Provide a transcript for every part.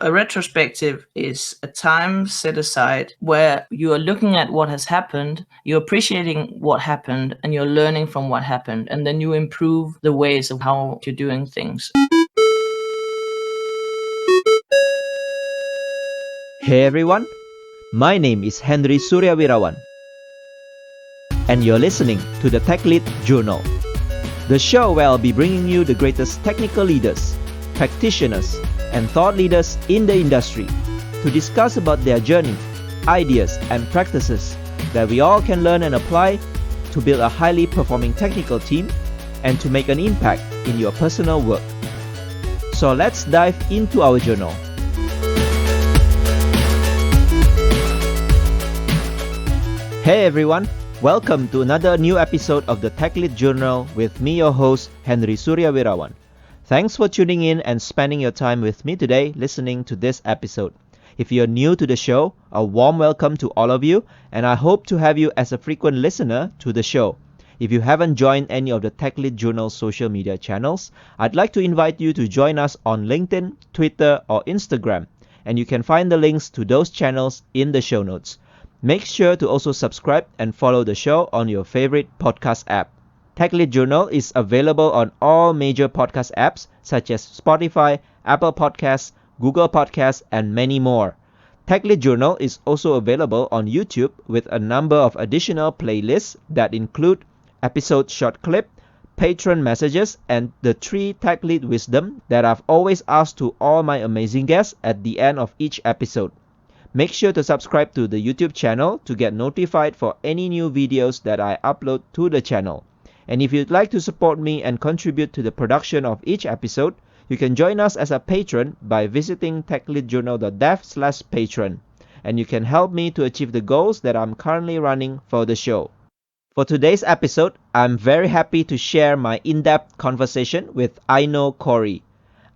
A retrospective is a time set aside where you are looking at what has happened, you're appreciating what happened, and you're learning from what happened, and then you improve the ways of how you're doing things. Hey everyone, my name is Henry Suryawirawan, and you're listening to the Tech Lead Journal, the show where I'll be bringing you the greatest technical leaders, practitioners, and thought leaders in the industry to discuss about their journey, ideas, and practices that we all can learn and apply to build a highly performing technical team and to make an impact in your personal work. So let's dive into our journal. Hey everyone, welcome to another new episode of the Tech Lead Journal with me, your host, Henry Suryawirawan. Thanks for tuning in and spending your time with me today listening to this episode. If you're new to the show, a warm welcome to all of you, and I hope to have you as a frequent listener to the show. If you haven't joined any of the Tech Lead Journal social media channels, I'd like to invite you to join us on LinkedIn, Twitter, or Instagram, and you can find the links to those channels in the show notes. Make sure to also subscribe and follow the show on your favorite podcast app. Tech Lead Journal is available on all major podcast apps such as Spotify, Apple Podcasts, Google Podcasts, and many more. Tech Lead Journal is also available on YouTube with a number of additional playlists that include episode short clip, patron messages, and the 3 Tech Lead wisdom that I've always asked to all my amazing guests at the end of each episode. Make sure to subscribe to the YouTube channel to get notified for any new videos that I upload to the channel. And if you'd like to support me and contribute to the production of each episode, you can join us as a patron by visiting techleadjournal.dev/patron. And you can help me to achieve the goals that I'm currently running for the show. For today's episode, I'm very happy to share my in-depth conversation with Aino Corry.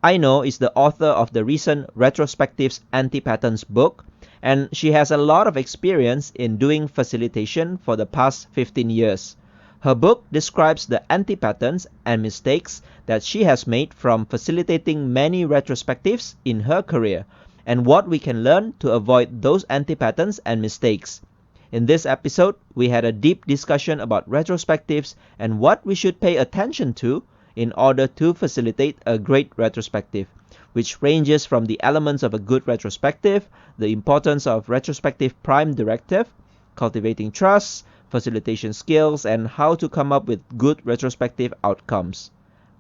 Aino is the author of the recent Retrospectives Antipatterns book, and she has a lot of experience in doing facilitation for the past 15 years. Her book describes the antipatterns and mistakes that she has made from facilitating many retrospectives in her career, and what we can learn to avoid those antipatterns and mistakes. In this episode, we had a deep discussion about retrospectives and what we should pay attention to in order to facilitate a great retrospective, which ranges from the elements of a good retrospective, the importance of retrospective Prime Directive, cultivating trust, facilitation skills, and how to come up with good retrospective outcomes.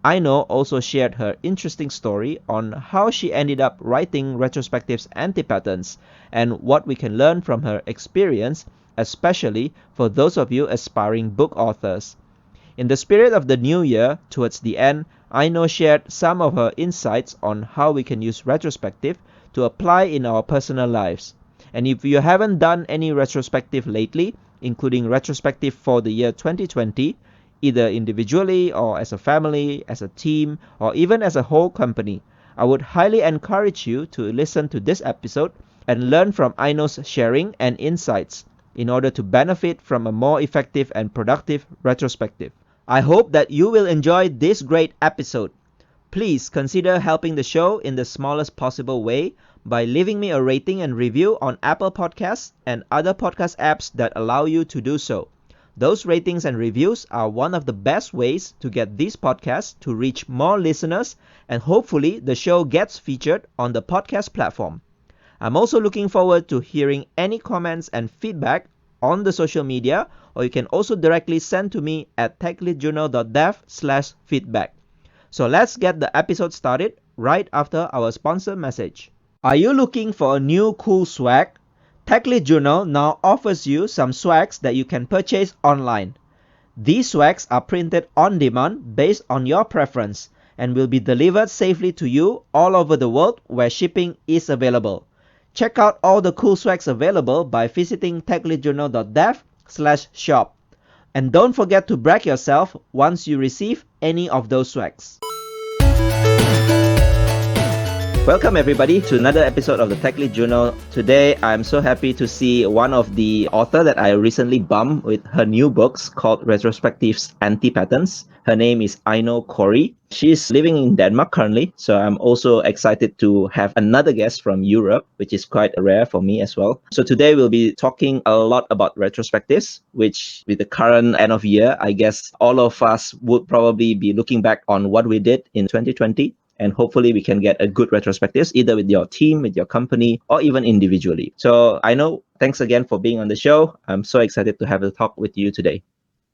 Aino also shared her interesting story on how she ended up writing Retrospectives Antipatterns and what we can learn from her experience, especially for those of you aspiring book authors. In the spirit of the new year, towards the end, Aino shared some of her insights on how we can use retrospective to apply in our personal lives. And if you haven't done any retrospective lately, including retrospective for the year 2020, either individually or as a family, as a team, or even as a whole company, I would highly encourage you to listen to this episode and learn from Aino's sharing and insights in order to benefit from a more effective and productive retrospective. I hope that you will enjoy this great episode. Please consider helping the show in the smallest possible way by leaving me a rating and review on Apple Podcasts and other podcast apps that allow you to do so. Those ratings and reviews are one of the best ways to get these podcasts to reach more listeners, and hopefully the show gets featured on the podcast platform. I'm also looking forward to hearing any comments and feedback on the social media, or you can also directly send to me at techleadjournal.dev/feedback. So let's get the episode started right after our sponsor message. Are you looking for a new cool swag? Tech Lead Journal now offers you some swags that you can purchase online. These swags are printed on demand based on your preference and will be delivered safely to you all over the world where shipping is available. Check out all the cool swags available by visiting techleadjournal.dev/shop. And don't forget to brag yourself once you receive any of those swags. Welcome everybody to another episode of the Tech Lead Journal. Today I'm so happy to see one of the author that I recently bumped with her new books called Retrospectives Antipatterns. Her name is Aino Corry. She's living in Denmark currently, so I'm also excited to have another guest from Europe, which is quite rare for me as well. So today we'll be talking a lot about retrospectives, which with the current end of year, I guess all of us would probably be looking back on what we did in 2020. And hopefully we can get a good retrospectives either with your team, with your company, or even individually. So I know, thanks again for being on the show. I'm so excited to have a talk with you today.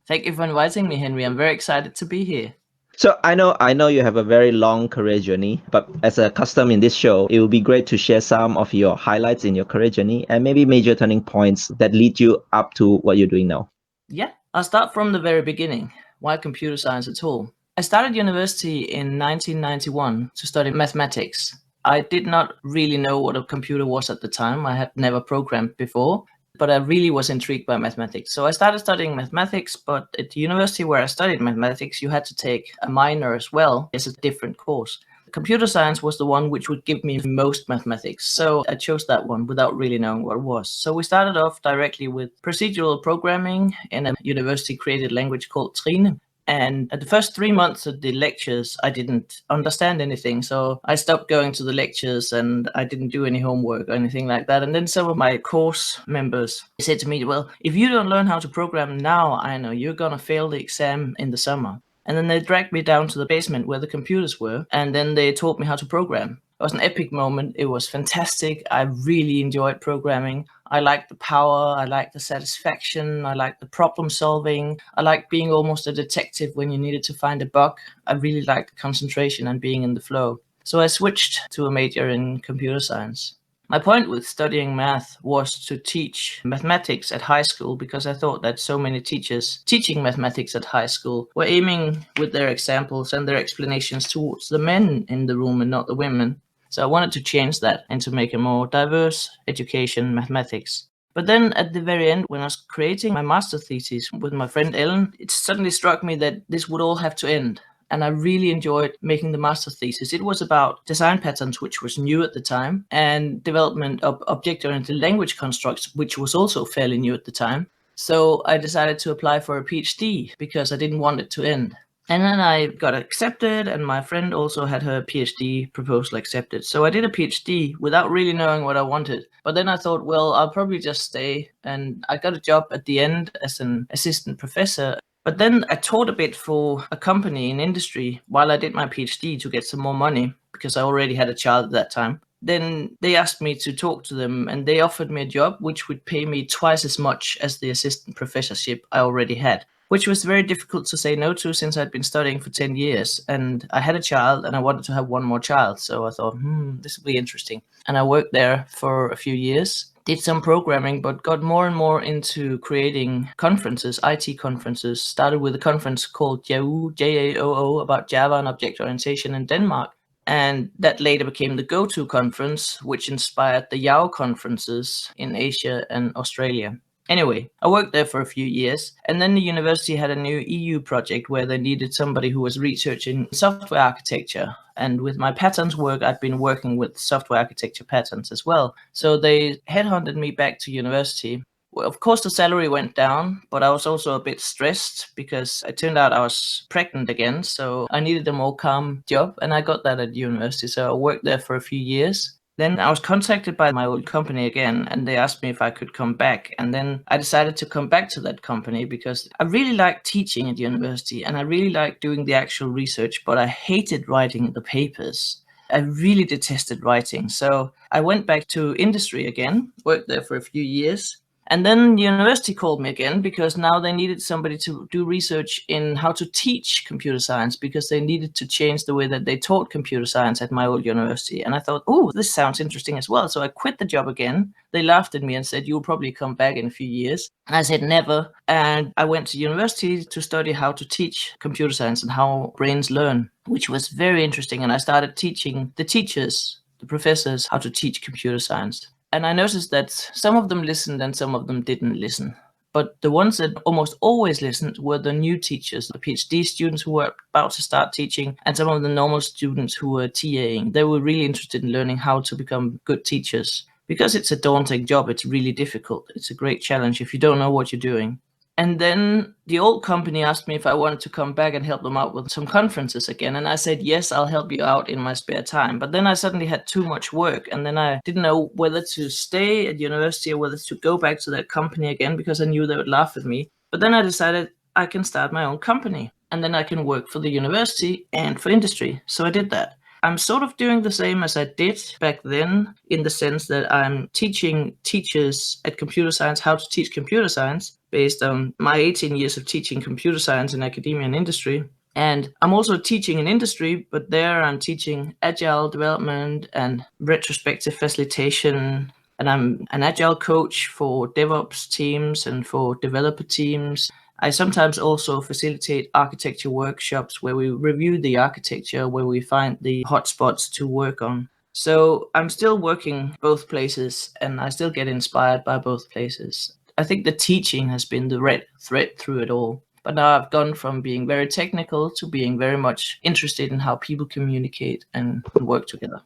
Thank you for inviting me, Henry. I'm very excited to be here. So I know you have a very long career journey, but as a custom in this show, it would be great to share some of your highlights in your career journey and maybe major turning points that lead you up to what you're doing now. Yeah, I'll start from the very beginning. Why computer science at all? I started university in 1991 to study mathematics. I did not really know what a computer was at the time. I had never programmed before, but I really was intrigued by mathematics. So I started studying mathematics, but at the university where I studied mathematics, you had to take a minor as well as a different course. Computer science was the one which would give me most mathematics, so I chose that one without really knowing what it was. So we started off directly with procedural programming in a university-created language called Trine. And at the first 3 months of the lectures, I didn't understand anything. So I stopped going to the lectures and I didn't do any homework or anything like that. And then some of my course members said to me, well, if you don't learn how to program now, I know you're going to fail the exam in the summer. And then they dragged me down to the basement where the computers were, and then they taught me how to program. It was an epic moment. It was fantastic. I really enjoyed programming. I liked the power. I liked the satisfaction. I liked the problem solving. I liked being almost a detective when you needed to find a bug. I really liked the concentration and being in the flow. So I switched to a major in computer science. My point with studying math was to teach mathematics at high school because I thought that so many teachers teaching mathematics at high school were aiming with their examples and their explanations towards the men in the room and not the women. So I wanted to change that and to make a more diverse education mathematics. But then at the very end, when I was creating my master thesis with my friend Ellen, it suddenly struck me that this would all have to end. And I really enjoyed making the master thesis. It was about design patterns, which was new at the time, and development of object-oriented language constructs, which was also fairly new at the time. So I decided to apply for a PhD because I didn't want it to end. And then I got accepted, and my friend also had her PhD proposal accepted. So I did a PhD without really knowing what I wanted. But then I thought, well, I'll probably just stay. And I got a job at the end as an assistant professor. But then I taught a bit for a company in industry while I did my PhD to get some more money because I already had a child at that time. Then they asked me to talk to them and they offered me a job which would pay me twice as much as the assistant professorship I already had, which was very difficult to say no to since I'd been studying for 10 years and I had a child and I wanted to have one more child. So I thought, this will be interesting. And I worked there for a few years. Did some programming, but got more and more into creating conferences, IT conferences. Started with a conference called JAOO, JAOO, about Java and object orientation in Denmark. And that later became the go-to conference, which inspired the YAO conferences in Asia and Australia. Anyway, I worked there for a few years, and then the university had a new EU project where they needed somebody who was researching software architecture. And with my patterns work, I'd been working with software architecture patterns as well. So they headhunted me back to university. Well, of course, the salary went down, but I was also a bit stressed because it turned out I was pregnant again. So I needed a more calm job, and I got that at university. So I worked there for a few years. Then I was contacted by my old company again, and they asked me if I could come back. And then I decided to come back to that company because I really liked teaching at university and I really liked doing the actual research, but I hated writing the papers. I really detested writing. So I went back to industry again, worked there for a few years. And then the university called me again because now they needed somebody to do research in how to teach computer science because they needed to change the way that they taught computer science at my old university. And I thought, oh, this sounds interesting as well. So I quit the job again. They laughed at me and said, you'll probably come back in a few years. And I said, never. And I went to university to study how to teach computer science and how brains learn, which was very interesting. And I started teaching the teachers, the professors, how to teach computer science. And I noticed that some of them listened and some of them didn't listen. But the ones that almost always listened were the new teachers, the PhD students who were about to start teaching, and some of the normal students who were TAing. They were really interested in learning how to become good teachers. Because it's a daunting job, it's really difficult. It's a great challenge if you don't know what you're doing. And then the old company asked me if I wanted to come back and help them out with some conferences again. And I said, yes, I'll help you out in my spare time. But then I suddenly had too much work. And then I didn't know whether to stay at university or whether to go back to that company again, because I knew they would laugh at me. But then I decided I can start my own company and then I can work for the university and for industry. So I did that. I'm sort of doing the same as I did back then, in the sense that I'm teaching teachers at computer science how to teach computer science based on my 18 years of teaching computer science in academia and industry. And I'm also teaching in industry, but there I'm teaching agile development and retrospective facilitation. And I'm an agile coach for DevOps teams and for developer teams. I sometimes also facilitate architecture workshops where we review the architecture, where we find the hotspots to work on. So I'm still working both places and I still get inspired by both places. I think the teaching has been the red thread through it all. But now I've gone from being very technical to being very much interested in how people communicate and work together.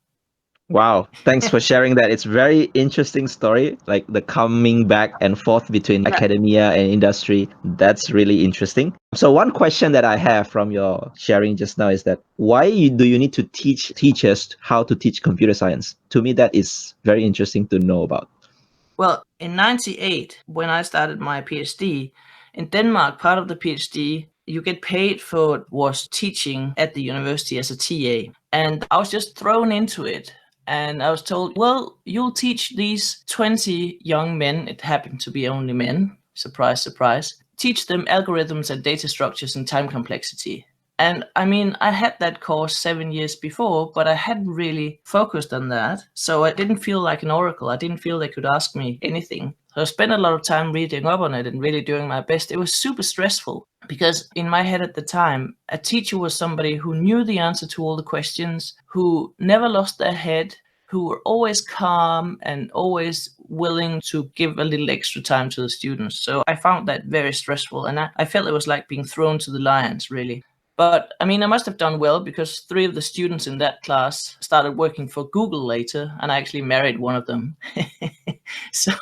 Wow, thanks for sharing that. It's very interesting story, like the coming back and forth between academia and industry. That's really interesting. So one question that I have from your sharing just now is that do you need to teach teachers how to teach computer science? To me, that is very interesting to know about. Well, in 98, when I started my PhD, in Denmark, part of the PhD you get paid for was teaching at the university as a TA. And I was just thrown into it. And I was told, well, you'll teach these 20 young men. It happened to be only men. Surprise, surprise. Teach them algorithms and data structures and time complexity. And I mean, I had that course 7 years before, but I hadn't really focused on that. So I didn't feel like an oracle. I didn't feel they could ask me anything. So I spent a lot of time reading up on it and really doing my best. It was super stressful because in my head at the time, a teacher was somebody who knew the answer to all the questions, who never lost their head, who were always calm and always willing to give a little extra time to the students. So I found that very stressful. And I felt it was like being thrown to the lions, really. But I mean, I must have done well because 3 of the students in that class started working for Google later, and I actually married one of them. So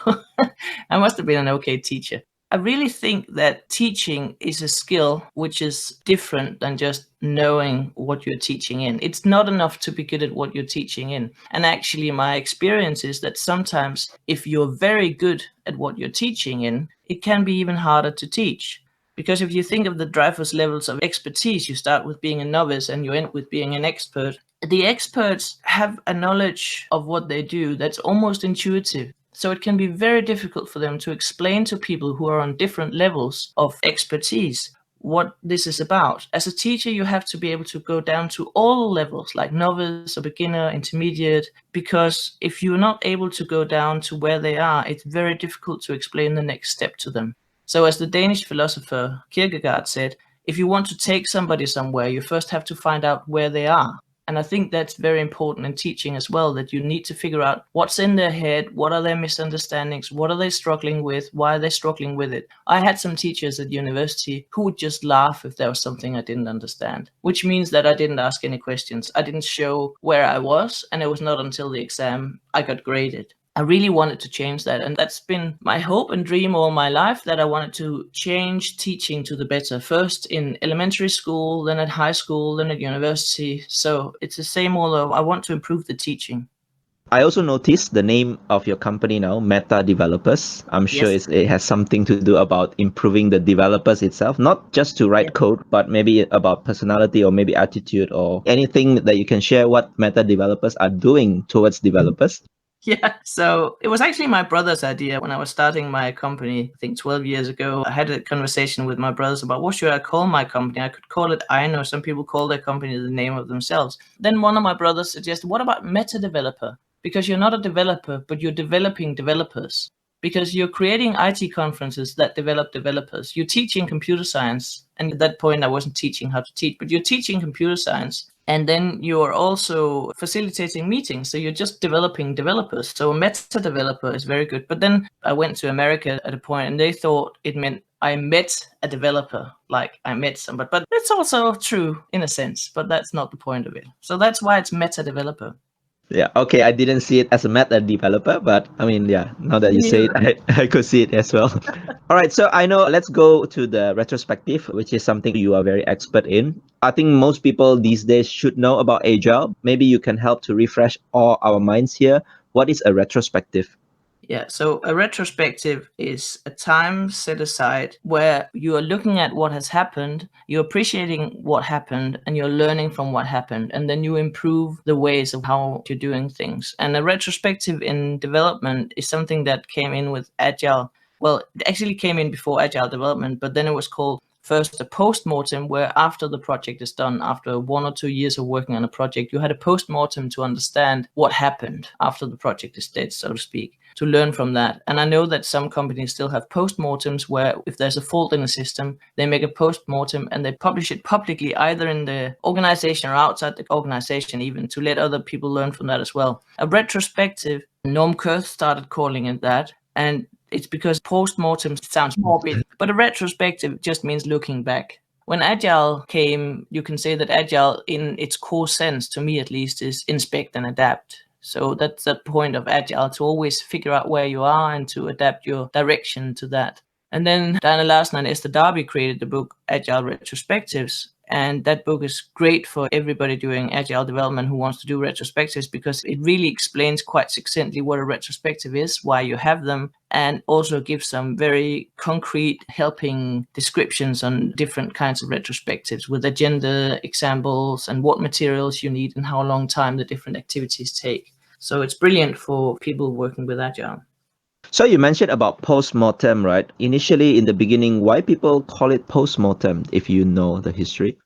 I must have been an okay teacher. I really think that teaching is a skill which is different than just knowing what you're teaching in. It's not enough to be good at what you're teaching in. And actually, my experience is that sometimes if you're very good at what you're teaching in, it can be even harder to teach. Because if you think of the Dreyfus levels of expertise, you start with being a novice and you end with being an expert. The experts have a knowledge of what they do that's almost intuitive. So it can be very difficult for them to explain to people who are on different levels of expertise what this is about. As a teacher, you have to be able to go down to all levels, like novice or beginner, intermediate, because if you're not able to go down to where they are, it's very difficult to explain the next step to them. So as the Danish philosopher Kierkegaard said, if you want to take somebody somewhere, you first have to find out where they are. And I think that's very important in teaching as well, that you need to figure out what's in their head, what are their misunderstandings, what are they struggling with, why are they struggling with it. I had some teachers at university who would just laugh if there was something I didn't understand, which means that I didn't ask any questions. I didn't show where I was, and it was not until the exam I got graded. I really wanted to change that. And that's been my hope and dream all my life, that I wanted to change teaching to the better. First in elementary school, then at high school, then at university. So it's the same, although I want to improve the teaching. I also noticed the name of your company now, Metadevelopers. I'm sure Yes. it has something to do about improving the developers itself, not just to write code, but maybe about personality or maybe attitude or anything that you can share what Metadevelopers are doing towards developers. Yeah, so it was actually my brother's idea when I was starting my company, I think 12 years ago. I had a conversation with my brothers about what should I call my company. I could call it Aino. Some people call their company the name of themselves. Then one of my brothers suggested, what about Metadeveloper? Because you're not a developer, but you're developing developers. Because you're creating IT conferences that develop developers. You're teaching computer science. And at that point, I wasn't teaching how to teach, but you're teaching computer science. And then you're also facilitating meetings. So you're just developing developers. So a meta developer is very good. But then I went to America at a point and they thought it meant I met a developer, like I met somebody. But it's also true in a sense, but that's not the point of it. So that's why it's meta developer. Yeah, okay, I didn't see it as a meta developer, but I mean, yeah, now that Me you say it, neither. I could see it as well. All right, so I know, let's go to the retrospective, which is something you are very expert in. I think most people these days should know about agile. Maybe you can help to refresh all our minds here. What is a retrospective? Yeah, so a retrospective is a time set aside where you are looking at what has happened, you're appreciating what happened, and you're learning from what happened, and then you improve the ways of how you're doing things. And a retrospective in development is something that came in with agile. Well, it actually came in before agile development, but then it was called first a postmortem, where after the project is done, after 1 or 2 years of working on a project, you had a postmortem to understand what happened after the project is dead, so to speak, to learn from that. And I know that some companies still have postmortems where if there's a fault in a system, they make a postmortem and they publish it publicly, either in the organization or outside the organization, even to let other people learn from that as well. A retrospective, Norm Kurth started calling it that. And it's because postmortem sounds morbid, but a retrospective just means looking back. When agile came, you can say that agile in its core sense, to me at least, is inspect and adapt. So that's the point of agile, to always figure out where you are and to adapt your direction to that. And then Diana Larsen and Esther Darby created the book Agile Retrospectives. And that book is great for everybody doing agile development who wants to do retrospectives, because it really explains quite succinctly what a retrospective is, why you have them, and also gives some very concrete helping descriptions on different kinds of retrospectives with agenda examples and what materials you need and how long time the different activities take. So it's brilliant for people working with agile. So you mentioned about postmortem, right? Initially, in the beginning, why people call it postmortem, if you know the history?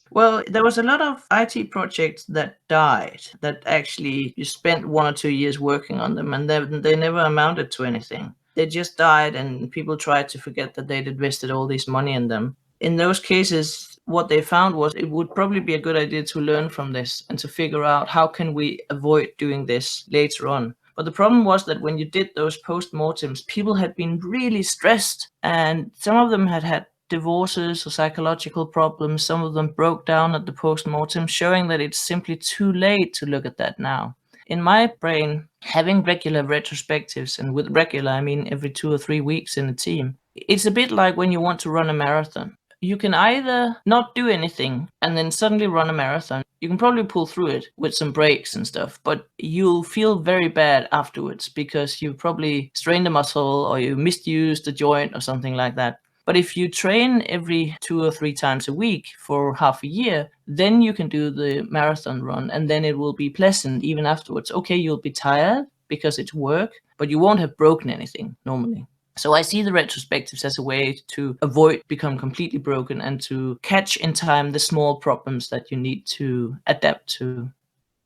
Well, there was a lot of IT projects that died, that actually you spent 1 or 2 years working on them and they never amounted to anything. They just died and people tried to forget that they'd invested all this money in them. In those cases, what they found was it would probably be a good idea to learn from this and to figure out how can we avoid doing this later on. But the problem was that when you did those post-mortems, people had been really stressed and some of them had had divorces or psychological problems. Some of them broke down at the post-mortem, showing that it's simply too late to look at that now. In my brain, having regular retrospectives, and with regular I mean every 2 or 3 weeks in a team, it's a bit like when you want to run a marathon. You can either not do anything and then suddenly run a marathon. You can probably pull through it with some breaks and stuff, but you'll feel very bad afterwards because you probably strained a muscle or you misused a joint or something like that. But if you train every 2 or 3 times a week for half a year, then you can do the marathon run and then it will be pleasant even afterwards. Okay, you'll be tired because it's work, but you won't have broken anything normally. So I see the retrospectives as a way to avoid become completely broken and to catch in time the small problems that you need to adapt to.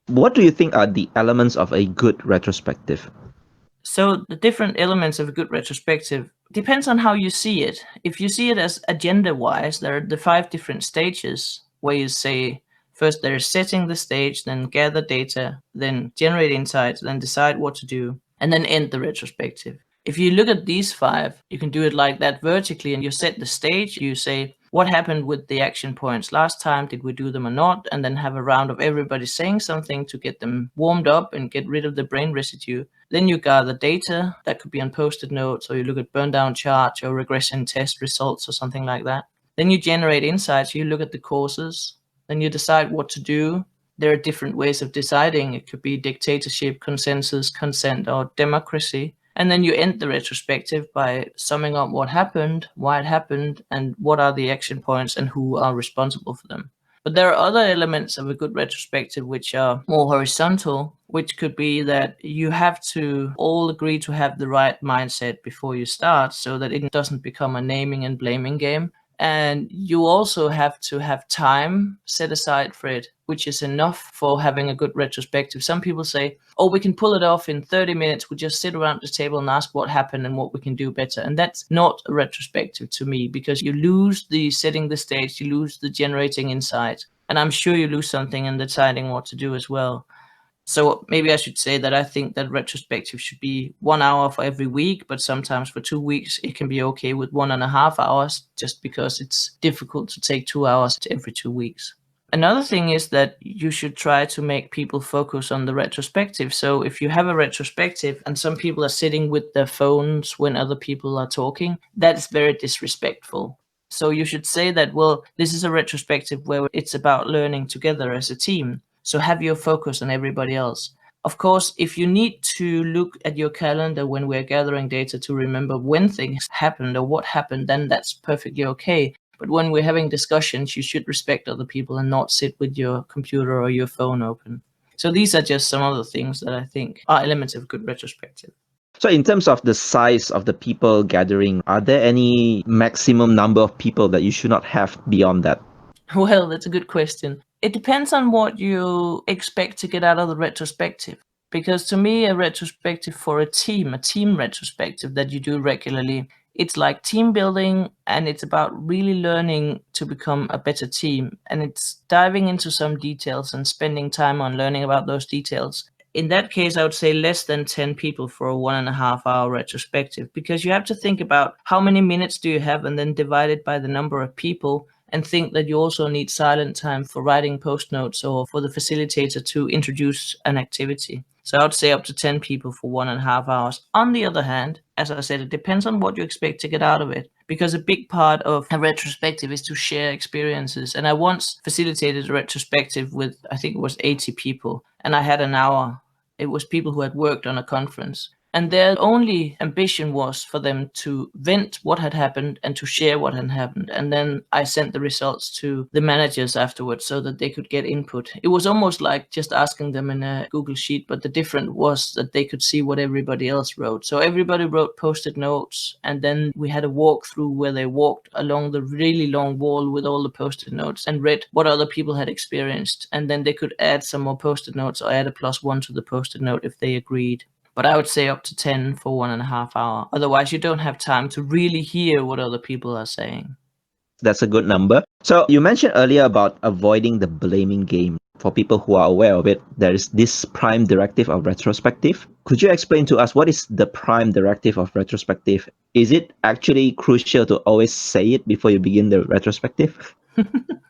What do you think are the elements of a good retrospective? So the different elements of a good retrospective depends on how you see it. If you see it as agenda-wise, there are the 5 different stages where you say first there's setting the stage, then gather data, then generate insights, then decide what to do, and then end the retrospective. If you look at these 5, you can do it like that vertically and you set the stage. You say, what happened with the action points last time? Did we do them or not? And then have a round of everybody saying something to get them warmed up and get rid of the brain residue. Then you gather data that could be on post-it notes, or you look at burn down charts or regression test results or something like that. Then you generate insights. You look at the causes. Then you decide what to do. There are different ways of deciding. It could be dictatorship, consensus, consent, or democracy. And then you end the retrospective by summing up what happened, why it happened, and what are the action points and who are responsible for them. But there are other elements of a good retrospective which are more horizontal, which could be that you have to all agree to have the right mindset before you start so that it doesn't become a naming and blaming game. And you also have to have time set aside for it, which is enough for having a good retrospective. Some people say, oh, we can pull it off in 30 minutes. We just sit around the table and ask what happened and what we can do better. And that's not a retrospective to me, because you lose the setting the stage, you lose the generating insight. And I'm sure you lose something in deciding what to do as well. So maybe I should say that I think that retrospective should be 1 hour for every week, but sometimes for 2 weeks it can be okay with 1.5 hours, just because it's difficult to take 2 hours every 2 weeks. Another thing is that you should try to make people focus on the retrospective. So if you have a retrospective and some people are sitting with their phones when other people are talking, that's very disrespectful. So you should say that, well, this is a retrospective where it's about learning together as a team. So have your focus on everybody else. Of course, if you need to look at your calendar when we're gathering data to remember when things happened or what happened, then that's perfectly okay. But when we're having discussions, you should respect other people and not sit with your computer or your phone open. So these are just some of the things that I think are elements of good retrospective. So in terms of the size of the people gathering, are there any maximum number of people that you should not have beyond that? Well, that's a good question. It depends on what you expect to get out of the retrospective. Because to me, a retrospective for a team retrospective that you do regularly, it's like team building, and it's about really learning to become a better team. And it's diving into some details and spending time on learning about those details. In that case, I would say less than 10 people for a 1.5 hour retrospective, because you have to think about how many minutes do you have and then divide it by the number of people, and think that you also need silent time for writing post notes or for the facilitator to introduce an activity. So I would say up to 10 people for 1.5 hours. On the other hand, as I said, it depends on what you expect to get out of it, because a big part of a retrospective is to share experiences. And I once facilitated a retrospective with, I think it was 80 people, and I had an hour. It was people who had worked on a conference. And their only ambition was for them to vent what had happened and to share what had happened. And then I sent the results to the managers afterwards so that they could get input. It was almost like just asking them in a Google Sheet, but the difference was that they could see what everybody else wrote. So everybody wrote post-it notes, and then we had a walkthrough where they walked along the really long wall with all the post-it notes and read what other people had experienced. And then they could add some more post-it notes or add a +1 to the post-it note if they agreed. But I would say up to 10 for 1.5 hour. Otherwise, you don't have time to really hear what other people are saying. That's a good number. So you mentioned earlier about avoiding the blaming game. For people who are aware of it, there is this Prime Directive of retrospective. Could you explain to us what is the Prime Directive of retrospective? Is it actually crucial to always say it before you begin the retrospective?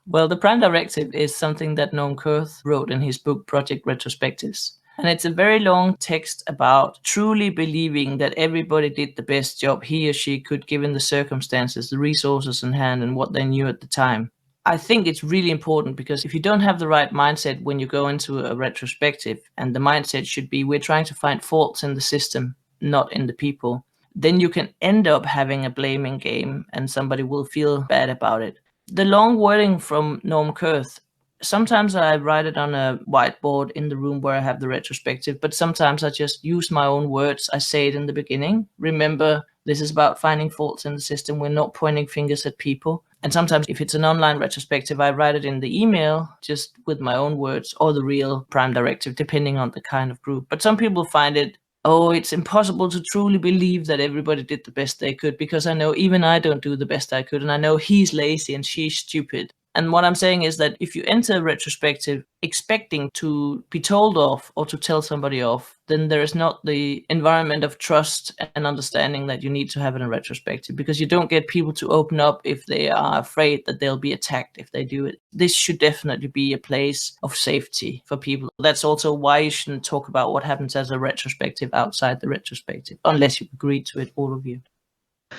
Well, the Prime Directive is something that Noam Kurth wrote in his book Project Retrospectives. And it's a very long text about truly believing that everybody did the best job he or she could given the circumstances, the resources in hand, and what they knew at the time. I think it's really important, because if you don't have the right mindset when you go into a retrospective, and the mindset should be we're trying to find faults in the system, not in the people, then you can end up having a blaming game and somebody will feel bad about it. The long wording from Noam Kurth, sometimes I write it on a whiteboard in the room where I have the retrospective, but sometimes I just use my own words. I say it in the beginning. Remember, this is about finding faults in the system. We're not pointing fingers at people. And sometimes if it's an online retrospective, I write it in the email just with my own words, or the real Prime Directive, depending on the kind of group. But some people find it, oh, it's impossible to truly believe that everybody did the best they could, because I know even I don't do the best I could, and I know he's lazy and she's stupid. And what I'm saying is that if you enter a retrospective expecting to be told off or to tell somebody off, then there is not the environment of trust and understanding that you need to have in a retrospective, because you don't get people to open up if they are afraid that they'll be attacked if they do it. This should definitely be a place of safety for people. That's also why you shouldn't talk about what happens as a retrospective outside the retrospective, unless you agree to it, all of you.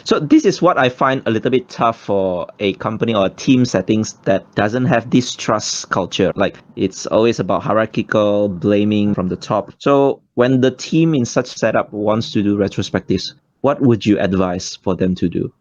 So this is what I find a little bit tough for a company or a team settings that doesn't have this trust culture. Like, it's always about hierarchical blaming from the top. So when the team in such setup wants to do retrospectives, what would you advise for them to do?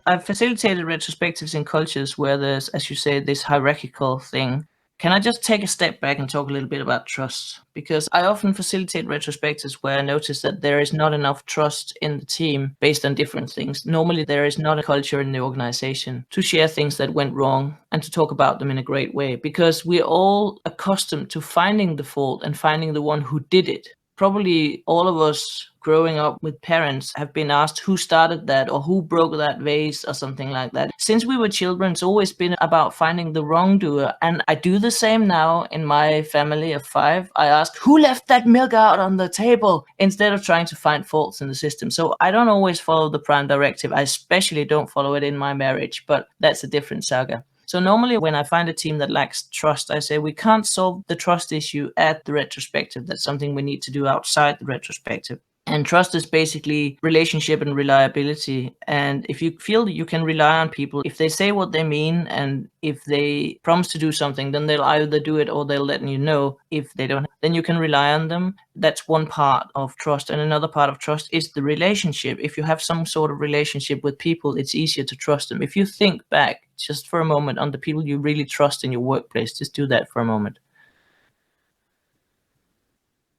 I've facilitated retrospectives in cultures where there's, as you say, this hierarchical thing. Can I just take a step back and talk a little bit about trust? Because I often facilitate retrospectives where I notice that there is not enough trust in the team based on different things. Normally, there is not a culture in the organization to share things that went wrong and to talk about them in a great way, because we're all accustomed to finding the fault and finding the one who did it. Probably all of us growing up with parents have been asked who started that or who broke that vase or something like that. Since we were children, it's always been about finding the wrongdoer. And I do the same now in my family of 5. I ask who left that milk out on the table instead of trying to find faults in the system. So I don't always follow the Prime Directive. I especially don't follow it in my marriage, but that's a different saga. So normally when I find a team that lacks trust, I say we can't solve the trust issue at the retrospective. That's something we need to do outside the retrospective. And trust is basically relationship and reliability. And if you feel that you can rely on people, if they say what they mean and if they promise to do something, then they'll either do it or they'll let you know. If they don't, then you can rely on them. That's one part of trust. And another part of trust is the relationship. If you have some sort of relationship with people, it's easier to trust them. If you think back just for a moment on the people you really trust in your workplace, just do that for a moment.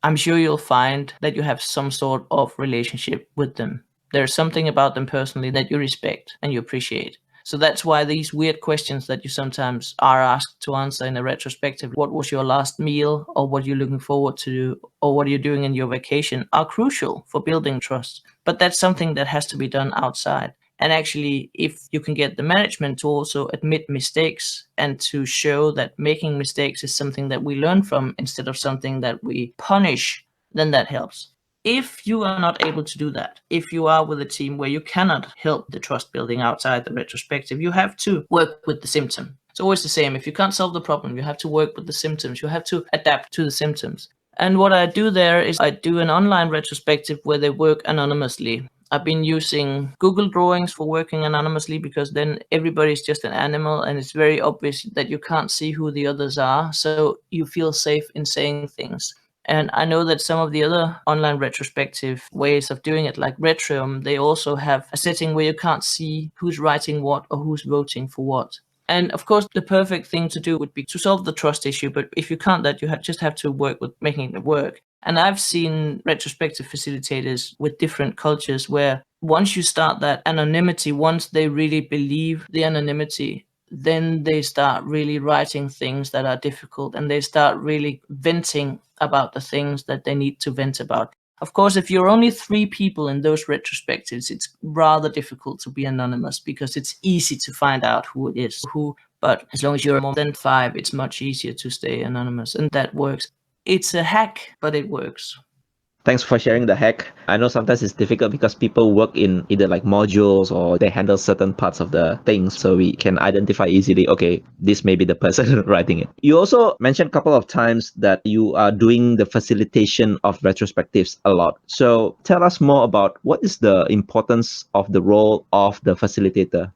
I'm sure you'll find that you have some sort of relationship with them. There's something about them personally that you respect and you appreciate. So that's why these weird questions that you sometimes are asked to answer in a retrospective, what was your last meal, or what you're looking forward to, or what you're doing in your vacation, are crucial for building trust. But that's something that has to be done outside. And actually, if you can get the management to also admit mistakes and to show that making mistakes is something that we learn from instead of something that we punish, then that helps. If you are not able to do that, if you are with a team where you cannot help the trust building outside the retrospective, you have to work with the symptom. It's always the same. If you can't solve the problem, you have to work with the symptoms. You have to adapt to the symptoms. And what I do there is I do an online retrospective where they work anonymously. I've been using Google Drawings for working anonymously because then everybody's just an animal and it's very obvious that you can't see who the others are. So you feel safe in saying things. And I know that some of the other online retrospective ways of doing it, like Retrospectives, they also have a setting where you can't see who's writing what or who's voting for what. And of course, the perfect thing to do would be to solve the trust issue. But if you can't that, you just have to work with making it work. And I've seen retrospective facilitators with different cultures where once you start that anonymity, once they really believe the anonymity, then they start really writing things that are difficult and they start really venting about the things that they need to vent about. Of course, if you're only 3 people in those retrospectives, it's rather difficult to be anonymous because it's easy to find out who it is, who. But as long as you're more than 5, it's much easier to stay anonymous, and that works. It's a hack, but it works. Thanks for sharing the hack. I know sometimes it's difficult because people work in either like modules or they handle certain parts of the things, so we can identify easily, okay, this may be the person writing it. You also mentioned a couple of times that you are doing the facilitation of retrospectives a lot. So tell us more about what is the importance of the role of the facilitator.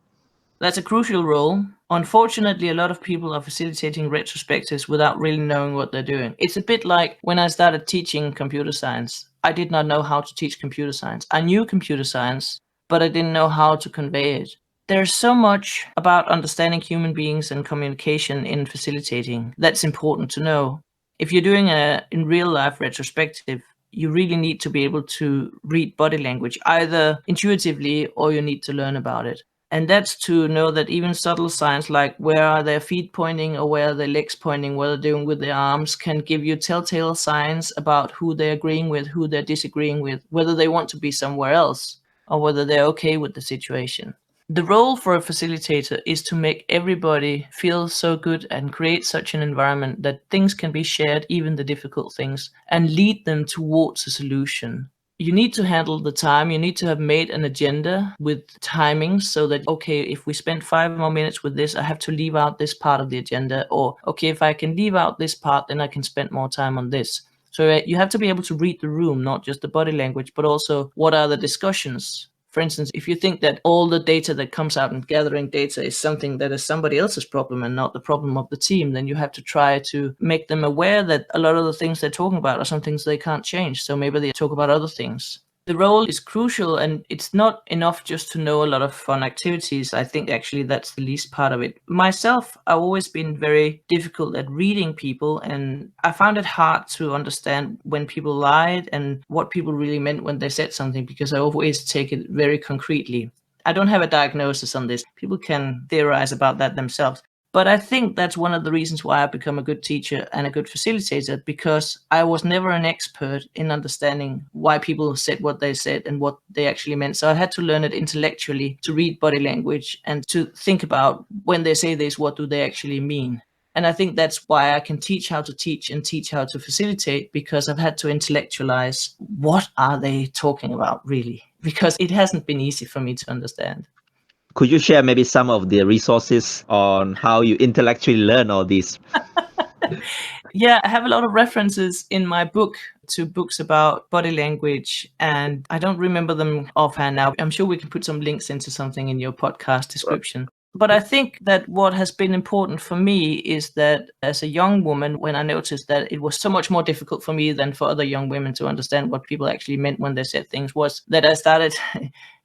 That's a crucial role. Unfortunately, a lot of people are facilitating retrospectives without really knowing what they're doing. It's a bit like when I started teaching computer science. I did not know how to teach computer science. I knew computer science, but I didn't know how to convey it. There's so much about understanding human beings and communication in facilitating that's important to know. If you're doing a in real life retrospective, you really need to be able to read body language, either intuitively or you need to learn about it. And that's to know that even subtle signs like where are their feet pointing or where are their legs pointing, what they're doing with their arms, can give you telltale signs about who they're agreeing with, who they're disagreeing with, whether they want to be somewhere else or whether they're okay with the situation. The role for a facilitator is to make everybody feel so good and create such an environment that things can be shared, even the difficult things, and lead them towards a solution. You need to handle the time. You need to have made an agenda with timings so that, okay, if we spend 5 more minutes with this, I have to leave out this part of the agenda. Or, okay, if I can leave out this part, then I can spend more time on this. So you have to be able to read the room, not just the body language, but also what are the discussions. For instance, if you think that all the data that comes out and gathering data is something that is somebody else's problem and not the problem of the team, then you have to try to make them aware that a lot of the things they're talking about are some things they can't change. So maybe they talk about other things. The role is crucial, and it's not enough just to know a lot of fun activities. I think actually that's the least part of it. Myself, I've always been very difficult at reading people, and I found it hard to understand when people lied and what people really meant when they said something, because I always take it very concretely. I don't have a diagnosis on this. People can theorize about that themselves. But I think that's one of the reasons why I've become a good teacher and a good facilitator, because I was never an expert in understanding why people said what they said and what they actually meant. So I had to learn it intellectually, to read body language and to think about when they say this, what do they actually mean? And I think that's why I can teach how to teach and teach how to facilitate, because I've had to intellectualize what are they talking about really, because it hasn't been easy for me to understand. Could you share maybe some of the resources on how you intellectually learn all this? Yeah, I have a lot of references in my book to books about body language, and I don't remember them offhand now. I'm sure we can put some links into something in your podcast description. But I think that what has been important for me is that as a young woman, when I noticed that it was so much more difficult for me than for other young women to understand what people actually meant when they said things, was that I started,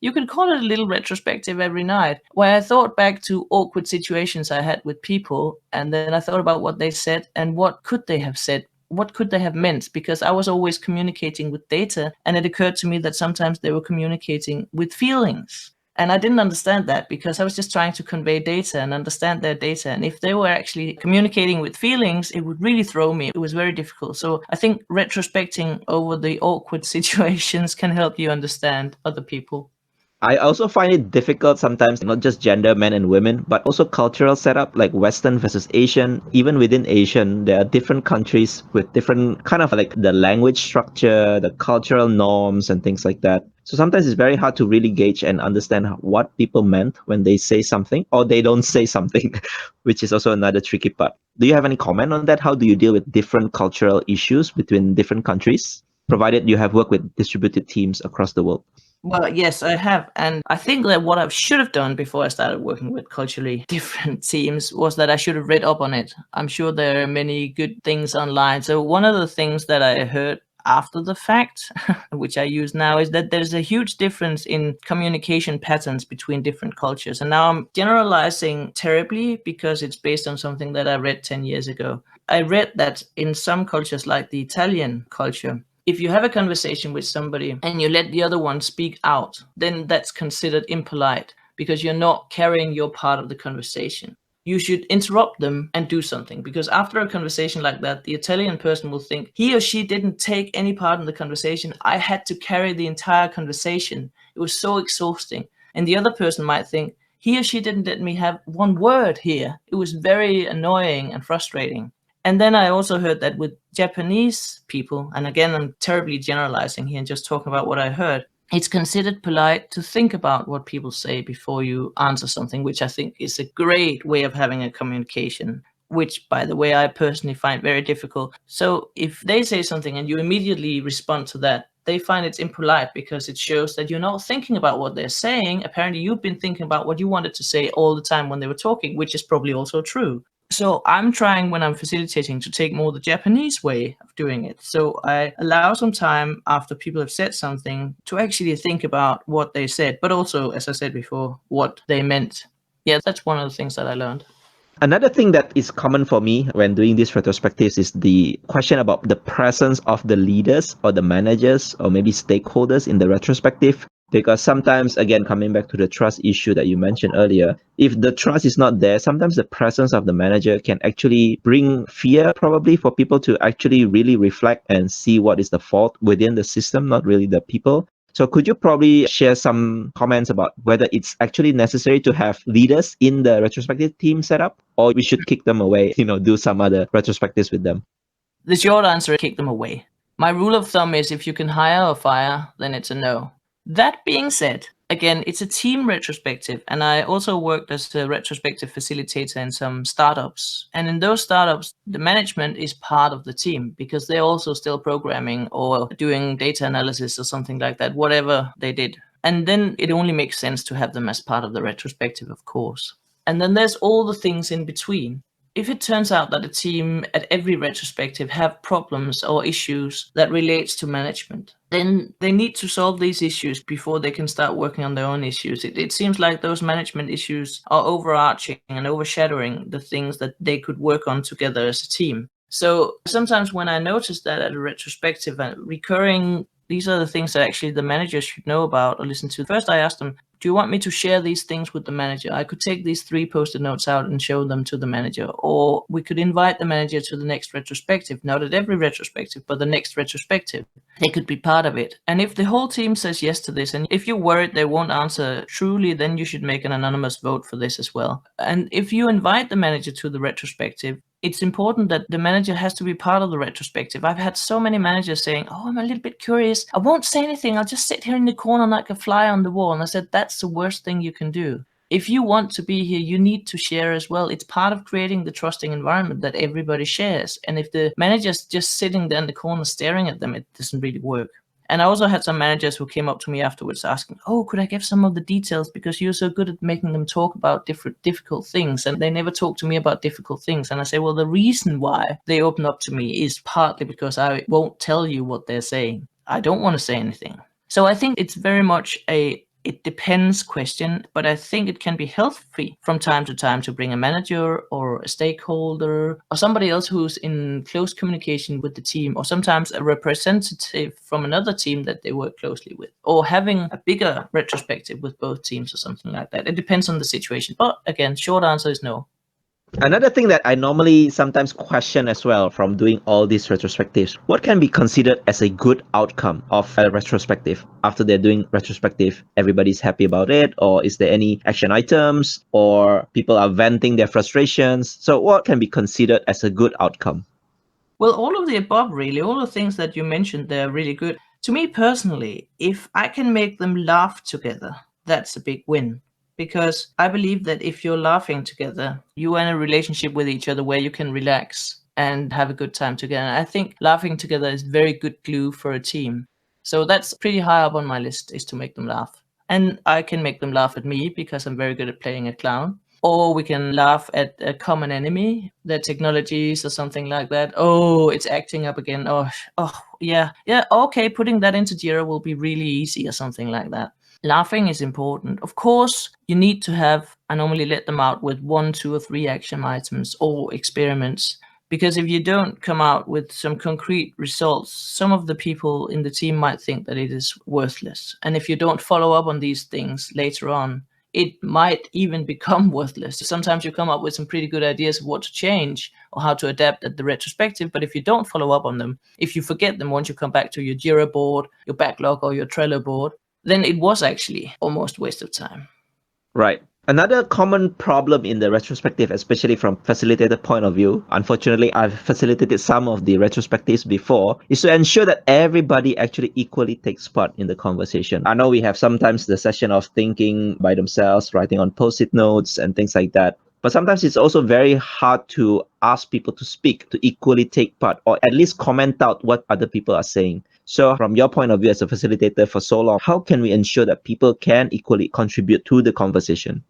you could call it a little retrospective every night, where I thought back to awkward situations I had with people, and then I thought about what they said and what could they have said. What could they have meant? Because I was always communicating with data, and it occurred to me that sometimes they were communicating with feelings. And I didn't understand that because I was just trying to convey data and understand their data. And if they were actually communicating with feelings, it would really throw me. It was very difficult. So I think retrospecting over the awkward situations can help you understand other people. I also find it difficult sometimes, not just gender, men and women, but also cultural setup, like Western versus Asian. Even within Asian, there are different countries with different kind of like the language structure, the cultural norms and things like that. So sometimes it's very hard to really gauge and understand what people meant when they say something or they don't say something, which is also another tricky part. Do you have any comment on that? How do you deal with different cultural issues between different countries, provided you have worked with distributed teams across the world? Well, yes, I have. And I think that what I should have done before I started working with culturally different teams was that I should have read up on it. I'm sure there are many good things online. So one of the things that I heard after the fact, which I use now, is that there's a huge difference in communication patterns between different cultures. And now I'm generalizing terribly because it's based on something that I read 10 years ago. I read that in some cultures, like the Italian culture, if you have a conversation with somebody and you let the other one speak out, then that's considered impolite because you're not carrying your part of the conversation. You should interrupt them and do something, because after a conversation like that, the Italian person will think he or she didn't take any part in the conversation. I had to carry the entire conversation. It was so exhausting. And the other person might think he or she didn't let me have one word here. It was very annoying and frustrating. And then I also heard that with Japanese people, and again, I'm terribly generalizing here and just talking about what I heard, it's considered polite to think about what people say before you answer something, which I think is a great way of having a communication, which, by the way, I personally find very difficult. So if they say something and you immediately respond to that, they find it's impolite because it shows that you're not thinking about what they're saying. Apparently, you've been thinking about what you wanted to say all the time when they were talking, which is probably also true. So I'm trying, when I'm facilitating, to take more the Japanese way of doing it. So I allow some time after people have said something to actually think about what they said, but also, as I said before, what they meant. Yeah, that's one of the things that I learned. Another thing that is common for me when doing these retrospectives is the question about the presence of the leaders or the managers or maybe stakeholders in the retrospective. Because sometimes, again, coming back to the trust issue that you mentioned earlier, if the trust is not there, sometimes the presence of the manager can actually bring fear, probably, for people to actually really reflect and see what is the fault within the system, not really the people. So could you probably share some comments about whether it's actually necessary to have leaders in the retrospective team setup, or we should kick them away, do some other retrospectives with them? The short answer is kick them away. My rule of thumb is if you can hire or fire, then it's a no. That being said, again, it's a team retrospective, and I also worked as a retrospective facilitator in some startups. And in those startups, the management is part of the team because they're also still programming or doing data analysis or something like that, whatever they did. And then it only makes sense to have them as part of the retrospective, of course. And then there's all the things in between. If it turns out that a team at every retrospective have problems or issues that relates to management, then they need to solve these issues before they can start working on their own issues. It seems like those management issues are overarching and overshadowing the things that they could work on together as a team. So sometimes when I notice that at a retrospective and recurring, these are the things that actually the managers should know about or listen to. First, I ask them, do you want me to share these things with the manager? I could take these 3 post-it notes out and show them to the manager. Or we could invite the manager to the next retrospective, not at every retrospective, but the next retrospective. They could be part of it. And if the whole team says yes to this, and if you're worried they won't answer truly, then you should make an anonymous vote for this as well. And if you invite the manager to the retrospective, it's important that the manager has to be part of the retrospective. I've had so many managers saying, oh, I'm a little bit curious. I won't say anything. I'll just sit here in the corner like a fly on the wall. And I said, that's the worst thing you can do. If you want to be here, you need to share as well. It's part of creating the trusting environment that everybody shares. And if the manager's just sitting there in the corner staring at them, it doesn't really work. And I also had some managers who came up to me afterwards asking, oh, could I give some of the details because you're so good at making them talk about difficult things, and they never talk to me about difficult things. And I say, well, the reason why they open up to me is partly because I won't tell you what they're saying. I don't want to say anything. So I think it's very much it depends question, but I think it can be healthy from time to time to bring a manager or a stakeholder or somebody else who's in close communication with the team, or sometimes a representative from another team that they work closely with, or having a bigger retrospective with both teams or something like that. It depends on the situation. But again, short answer is no. Another thing that I normally sometimes question as well from doing all these retrospectives, what can be considered as a good outcome of a retrospective? After they're doing retrospective, everybody's happy about it, or is there any action items, or people are venting their frustrations? So what can be considered as a good outcome? Well, all of the above, really. All the things that you mentioned, they're really good. To me personally, if I can make them laugh together, that's a big win. Because I believe that if you're laughing together, you are in a relationship with each other where you can relax and have a good time together. And I think laughing together is very good glue for a team. So that's pretty high up on my list, is to make them laugh. And I can make them laugh at me because I'm very good at playing a clown. Or we can laugh at a common enemy, their technologies or something like that. Oh, it's acting up again. Oh, yeah. Okay, putting that into Jira will be really easy or something like that. Laughing is important. Of course, you need to have, I normally let them out with 1, 2, or 3 action items or experiments. Because if you don't come out with some concrete results, some of the people in the team might think that it is worthless. And if you don't follow up on these things later on, it might even become worthless. Sometimes you come up with some pretty good ideas of what to change or how to adapt at the retrospective, but if you don't follow up on them, if you forget them once you come back to your Jira board, your backlog, or your Trello board, then it was actually almost a waste of time. Right. Another common problem in the retrospective, especially from facilitator point of view, unfortunately, I've facilitated some of the retrospectives before, is to ensure that everybody actually equally takes part in the conversation. I know we have sometimes the session of thinking by themselves, writing on post-it notes and things like that. But sometimes it's also very hard to ask people to speak, to equally take part, or at least comment out what other people are saying. So from your point of view as a facilitator for so long, how can we ensure that people can equally contribute to the conversation?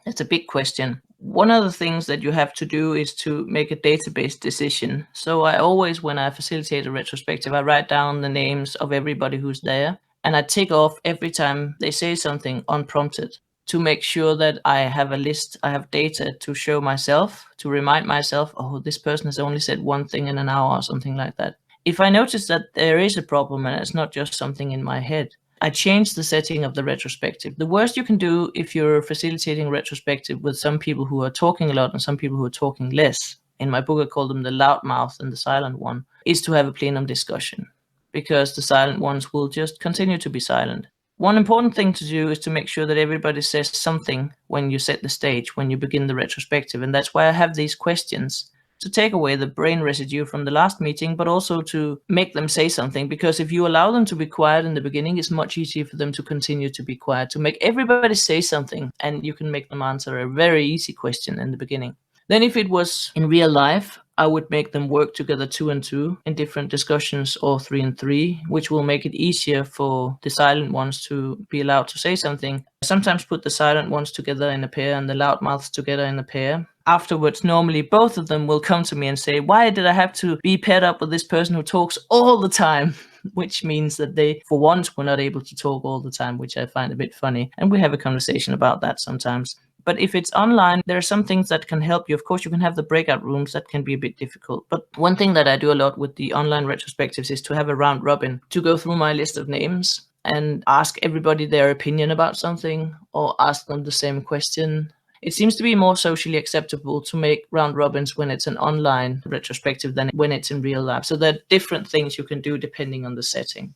It's a big question. One of the things that you have to do is to make a database decision. So I always, when I facilitate a retrospective, I write down the names of everybody who's there, and I tick off every time they say something unprompted to make sure that I have a list, I have data to show myself, to remind myself, oh, this person has only said one thing in an hour or something like that. If I notice that there is a problem and it's not just something in my head, I changed the setting of the retrospective. The worst you can do if you're facilitating retrospective with some people who are talking a lot and some people who are talking less, in my book I call them the loud mouth and the silent one, is to have a plenum discussion, because the silent ones will just continue to be silent. One important thing to do is to make sure that everybody says something when you set the stage, when you begin the retrospective, and that's why I have these questions, to take away the brain residue from the last meeting, but also to make them say something. Because if you allow them to be quiet in the beginning, it's much easier for them to continue to be quiet, to make everybody say something, and you can make them answer a very easy question in the beginning. Then if it was in real life, I would make them work together 2 and 2 in different discussions, or 3 and 3, which will make it easier for the silent ones to be allowed to say something. I sometimes put the silent ones together in a pair and the loud mouths together in a pair. Afterwards, normally both of them will come to me and say, why did I have to be paired up with this person who talks all the time? Which means that they, for once, were not able to talk all the time, which I find a bit funny. And we have a conversation about that sometimes. But if it's online, there are some things that can help you. Of course, you can have the breakout rooms. That can be a bit difficult. But one thing that I do a lot with the online retrospectives is to have a round robin, to go through my list of names and ask everybody their opinion about something or ask them the same question. It seems to be more socially acceptable to make round robins when it's an online retrospective than when it's in real life. So there are different things you can do depending on the setting.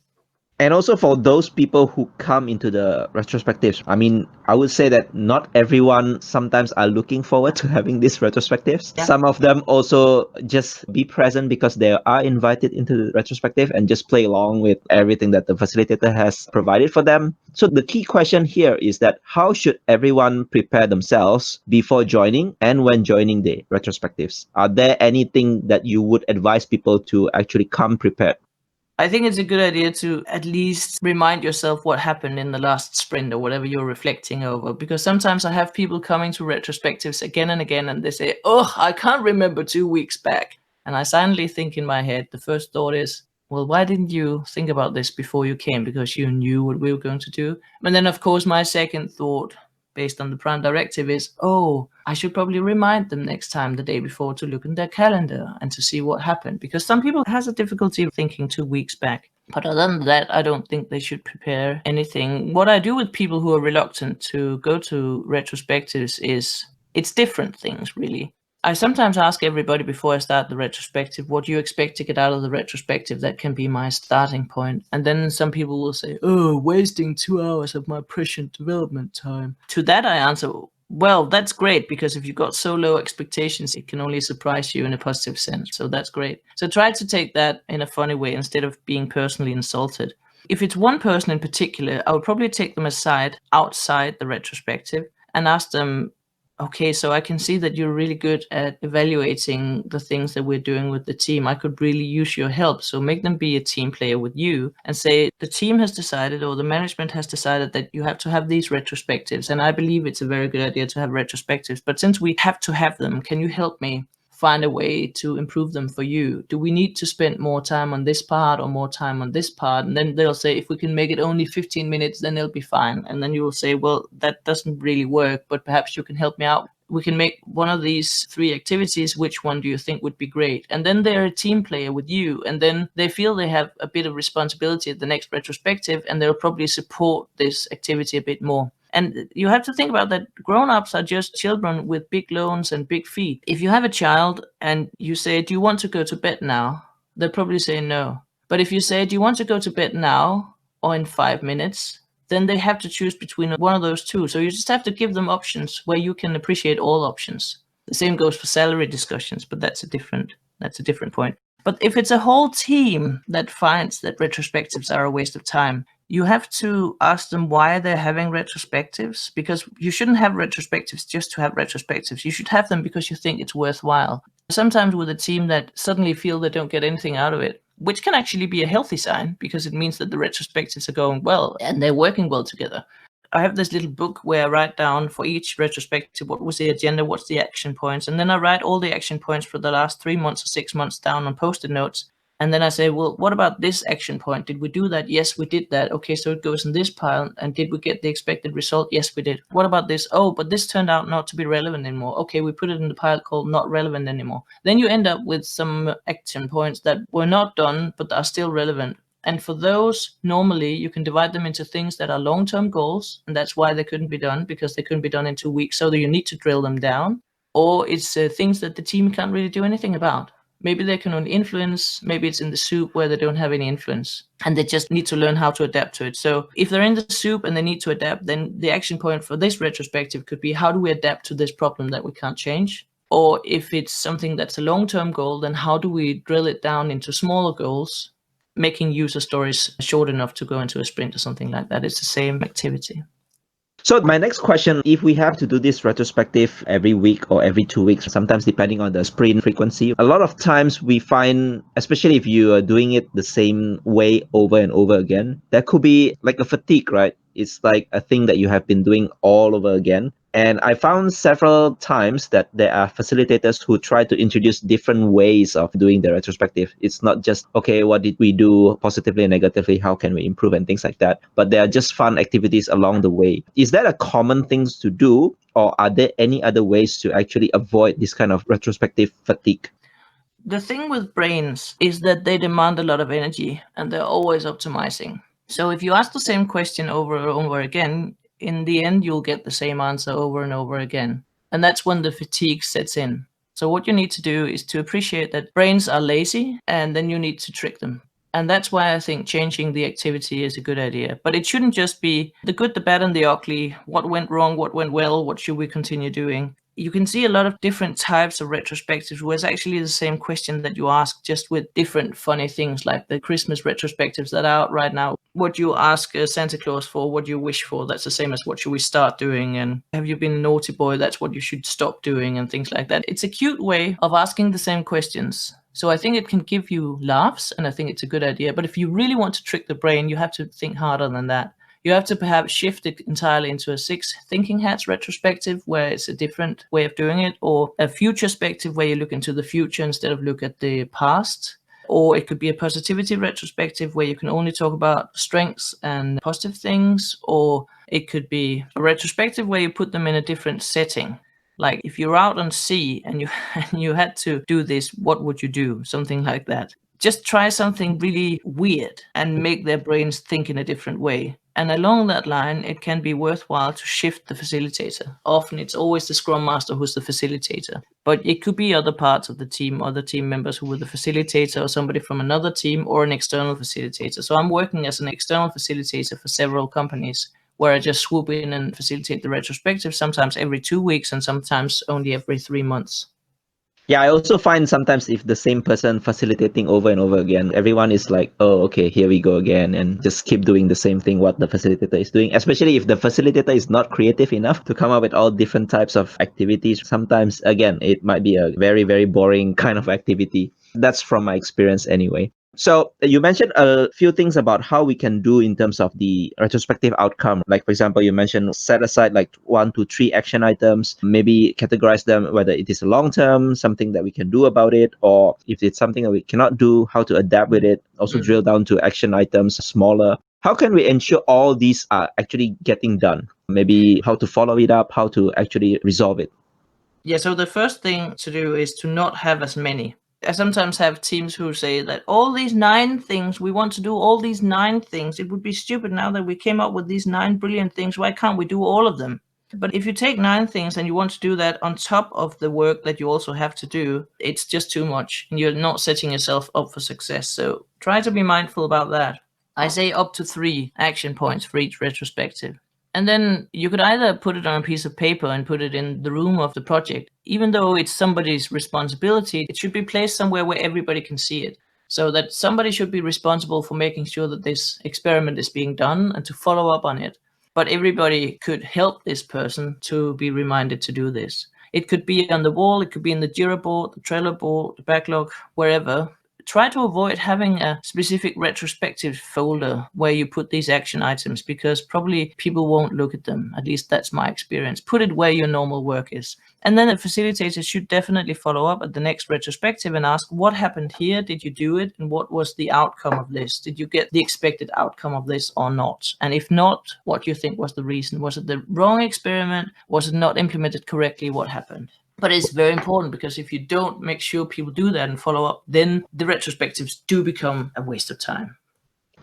And also for those people who come into the retrospectives, I mean, I would say that not everyone sometimes are looking forward to having these retrospectives. Yeah. Some of them also just be present because they are invited into the retrospective and just play along with everything that the facilitator has provided for them. So the key question here is that how should everyone prepare themselves before joining and when joining the retrospectives? Are there anything that you would advise people to actually come prepared? I think it's a good idea to at least remind yourself what happened in the last sprint or whatever you're reflecting over. Because sometimes I have people coming to retrospectives again and again and they say, oh, I can't remember 2 weeks back. And I silently think in my head, the first thought is, well, why didn't you think about this before you came? Because you knew what we were going to do. And then, of course, my second thought, based on the Prime Directive, is, oh, I should probably remind them next time the day before to look in their calendar and to see what happened. Because some people has a difficulty thinking 2 weeks back. But other than that, I don't think they should prepare anything. What I do with people who are reluctant to go to retrospectives is it's different things, really. I sometimes ask everybody before I start the retrospective, what do you expect to get out of the retrospective? That can be my starting point. And then some people will say, oh, wasting 2 hours of my prescient development time. To that I answer, well, that's great, because if you've got so low expectations, it can only surprise you in a positive sense. So that's great. So try to take that in a funny way instead of being personally insulted. If it's one person in particular, I would probably take them aside outside the retrospective and ask them, okay, so I can see that you're really good at evaluating the things that we're doing with the team. I could really use your help. So make them be a team player with you and say, the team has decided, or the management has decided, that you have to have these retrospectives. And I believe it's a very good idea to have retrospectives. But since we have to have them, can you help me find a way to improve them for you? Do we need to spend more time on this part or more time on this part? And then they'll say, if we can make it only 15 minutes, then it'll be fine. And then you will say, well, that doesn't really work, but perhaps you can help me out. We can make one of these 3 activities. Which one do you think would be great? And then they're a team player with you. And then they feel they have a bit of responsibility at the next retrospective, and they'll probably support this activity a bit more. And you have to think about that grown-ups are just children with big loans and big feet. If you have a child and you say, do you want to go to bed now? They'll probably say no. But if you say, do you want to go to bed now or in 5 minutes? Then they have to choose between one of those two. So you just have to give them options where you can appreciate all options. The same goes for salary discussions, but that's a different point. But if it's a whole team that finds that retrospectives are a waste of time, you have to ask them why they're having retrospectives, because you shouldn't have retrospectives just to have retrospectives. You should have them because you think it's worthwhile. Sometimes with a team that suddenly feel they don't get anything out of it, which can actually be a healthy sign, because it means that the retrospectives are going well and they're working well together. I have this little book where I write down for each retrospective what was the agenda, what's the action points, and then I write all the action points for the last 3 months or 6 months down on post-it notes. And then I say, well, what about this action point? Did we do that? Yes, we did that. Okay, so it goes in this pile. And did we get the expected result? Yes, we did. What about this? Oh, but this turned out not to be relevant anymore. Okay, we put it in the pile called not relevant anymore. Then you end up with some action points that were not done, but are still relevant. And for those, normally you can divide them into things that are long-term goals, and that's why they couldn't be done, because they couldn't be done in 2 weeks, so that you need to drill them down. Or it's things that the team can't really do anything about. Maybe they can only influence, maybe it's in the soup where they don't have any influence, and they just need to learn how to adapt to it. So if they're in the soup and they need to adapt, then the action point for this retrospective could be, how do we adapt to this problem that we can't change? Or if it's something that's a long-term goal, then how do we drill it down into smaller goals, making user stories short enough to go into a sprint or something like that. It's the same activity. So my next question, if we have to do this retrospective every week or every 2 weeks, sometimes depending on the sprint frequency, a lot of times we find, especially if you are doing it the same way over and over again, there could be like a fatigue, right? It's like a thing that you have been doing all over again. And I found several times that there are facilitators who try to introduce different ways of doing the retrospective. It's not just, okay, what did we do positively and negatively? How can we improve and things like that? But there are just fun activities along the way. Is that a common thing to do? Or are there any other ways to actually avoid this kind of retrospective fatigue? The thing with brains is that they demand a lot of energy and they're always optimizing. So if you ask the same question over and over again, in the end, you'll get the same answer over and over again. And that's when the fatigue sets in. So what you need to do is to appreciate that brains are lazy, and then you need to trick them. And that's why I think changing the activity is a good idea. But it shouldn't just be the good, the bad, and the ugly. What went wrong? What went well? What should we continue doing? You can see a lot of different types of retrospectives where it's actually the same question that you ask, just with different funny things, like the Christmas retrospectives that are out right now. What you ask Santa Claus for, what you wish for, that's the same as what should we start doing, and have you been a naughty boy, that's what you should stop doing, and things like that. It's a cute way of asking the same questions. So I think it can give you laughs, and I think it's a good idea. But if you really want to trick the brain, you have to think harder than that. You have to perhaps shift it entirely into a 6 thinking hats retrospective, where it's a different way of doing it, or a futurespective where you look into the future instead of look at the past. Or it could be a positivity retrospective where you can only talk about strengths and positive things. Or it could be a retrospective where you put them in a different setting. Like if you're out on sea and you had to do this, what would you do? Something like that. Just try something really weird and make their brains think in a different way. And along that line, it can be worthwhile to shift the facilitator. Often it's always the Scrum Master who's the facilitator, but it could be other parts of the team, other team members who were the facilitator, or somebody from another team, or an external facilitator. So I'm working as an external facilitator for several companies, where I just swoop in and facilitate the retrospective, sometimes every 2 weeks and sometimes only every 3 months. Yeah, I also find sometimes if the same person facilitating over and over again, everyone is like, oh, okay, here we go again, and just keep doing the same thing what the facilitator is doing, especially if the facilitator is not creative enough to come up with all different types of activities. Sometimes, again, it might be a very, very boring kind of activity. That's from my experience anyway. So you mentioned a few things about how we can do in terms of the retrospective outcome. Like, for example, you mentioned set aside like 1 to 3 action items, maybe categorize them, whether it is a long term, something that we can do about it, or if it's something that we cannot do, how to adapt with it. Also drill down to action items, smaller. How can we ensure all these are actually getting done? Maybe how to follow it up, how to actually resolve it. Yeah, so the first thing to do is to not have as many. I sometimes have teams who say that all these 9 things, we want to do all these 9 things. It would be stupid now that we came up with these 9 brilliant things. Why can't we do all of them? But if you take 9 things and you want to do that on top of the work that you also have to do, it's just too much. And you're not setting yourself up for success. So try to be mindful about that. I say up to 3 action points for each retrospective. And then you could either put it on a piece of paper and put it in the room of the project. Even though it's somebody's responsibility, it should be placed somewhere where everybody can see it. So that somebody should be responsible for making sure that this experiment is being done and to follow up on it. But everybody could help this person to be reminded to do this. It could be on the wall, it could be in the Jira board, the Trello board, the backlog, wherever. Try to avoid having a specific retrospective folder where you put these action items, because probably people won't look at them. At least that's my experience. Put it where your normal work is. And then the facilitator should definitely follow up at the next retrospective and ask, what happened here? Did you do it? And what was the outcome of this? Did you get the expected outcome of this or not? And if not, what do you think was the reason? Was it the wrong experiment? Was it not implemented correctly? What happened? But it's very important, because if you don't make sure people do that and follow up, then the retrospectives do become a waste of time.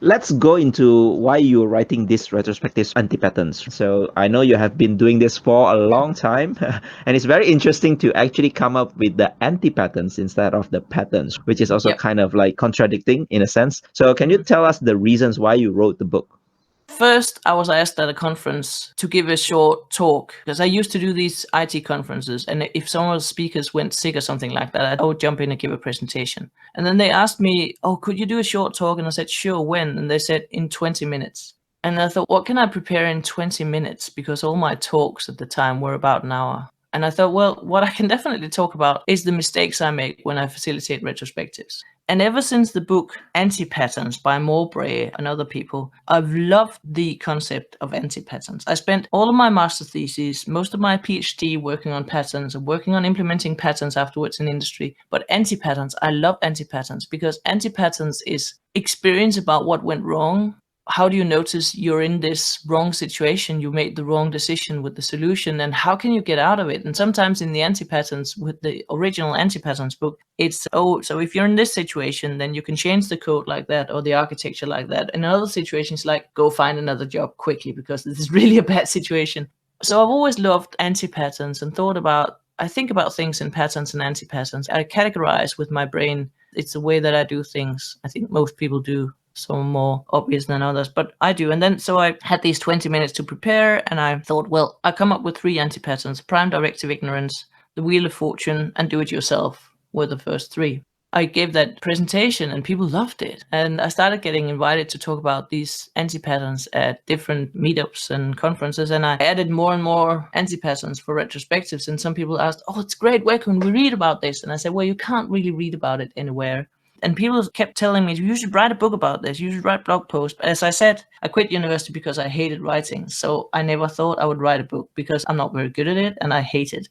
Let's go into why you're writing this Retrospectives Antipatterns. So I know you have been doing this for a long time, and it's very interesting to actually come up with the antipatterns instead of the patterns, which is also kind of like contradicting in a sense. So can you tell us the reasons why you wrote the book? First, I was asked at a conference to give a short talk, because I used to do these IT conferences, and if some of the speakers went sick or something like that, I would jump in and give a presentation. And then they asked me, oh, could you do a short talk? And I said, sure, when? And they said, in 20 minutes. And I thought, what can I prepare in 20 minutes? Because all my talks at the time were about an hour. And I thought, well, what I can definitely talk about is the mistakes I make when I facilitate retrospectives. And ever since the book Antipatterns by Mowbray and other people, I've loved the concept of antipatterns. I spent all of my master thesis, most of my PhD working on patterns and working on implementing patterns afterwards in industry. But antipatterns, I love antipatterns, because antipatterns is experience about what went wrong how do you notice you're in this wrong situation? You made the wrong decision with the solution, and how can you get out of it? And sometimes in the Antipatterns, with the original Antipatterns book, it's, oh, so if you're in this situation, then you can change the code like that or the architecture like that. And in other situations, like, go find another job quickly because this is really a bad situation. So I've always loved Antipatterns and I think about things in patterns and antipatterns. I categorize with my brain. It's the way that I do things. I think most people do. Some more obvious than others, but I do. And then, so I had these 20 minutes to prepare, and I thought, well, I come up with 3 antipatterns: Prime Directive Ignorance, the Wheel of Fortune, and Do It Yourself were the first 3. I gave that presentation and people loved it. And I started getting invited to talk about these antipatterns at different meetups and conferences. And I added more and more antipatterns for retrospectives. And some people asked, oh, it's great. Where can we read about this? And I said, well, you can't really read about it anywhere. And people kept telling me, you should write a book about this. You should write blog posts. But as I said, I quit university because I hated writing. So I never thought I would write a book because I'm not very good at it and I hate it.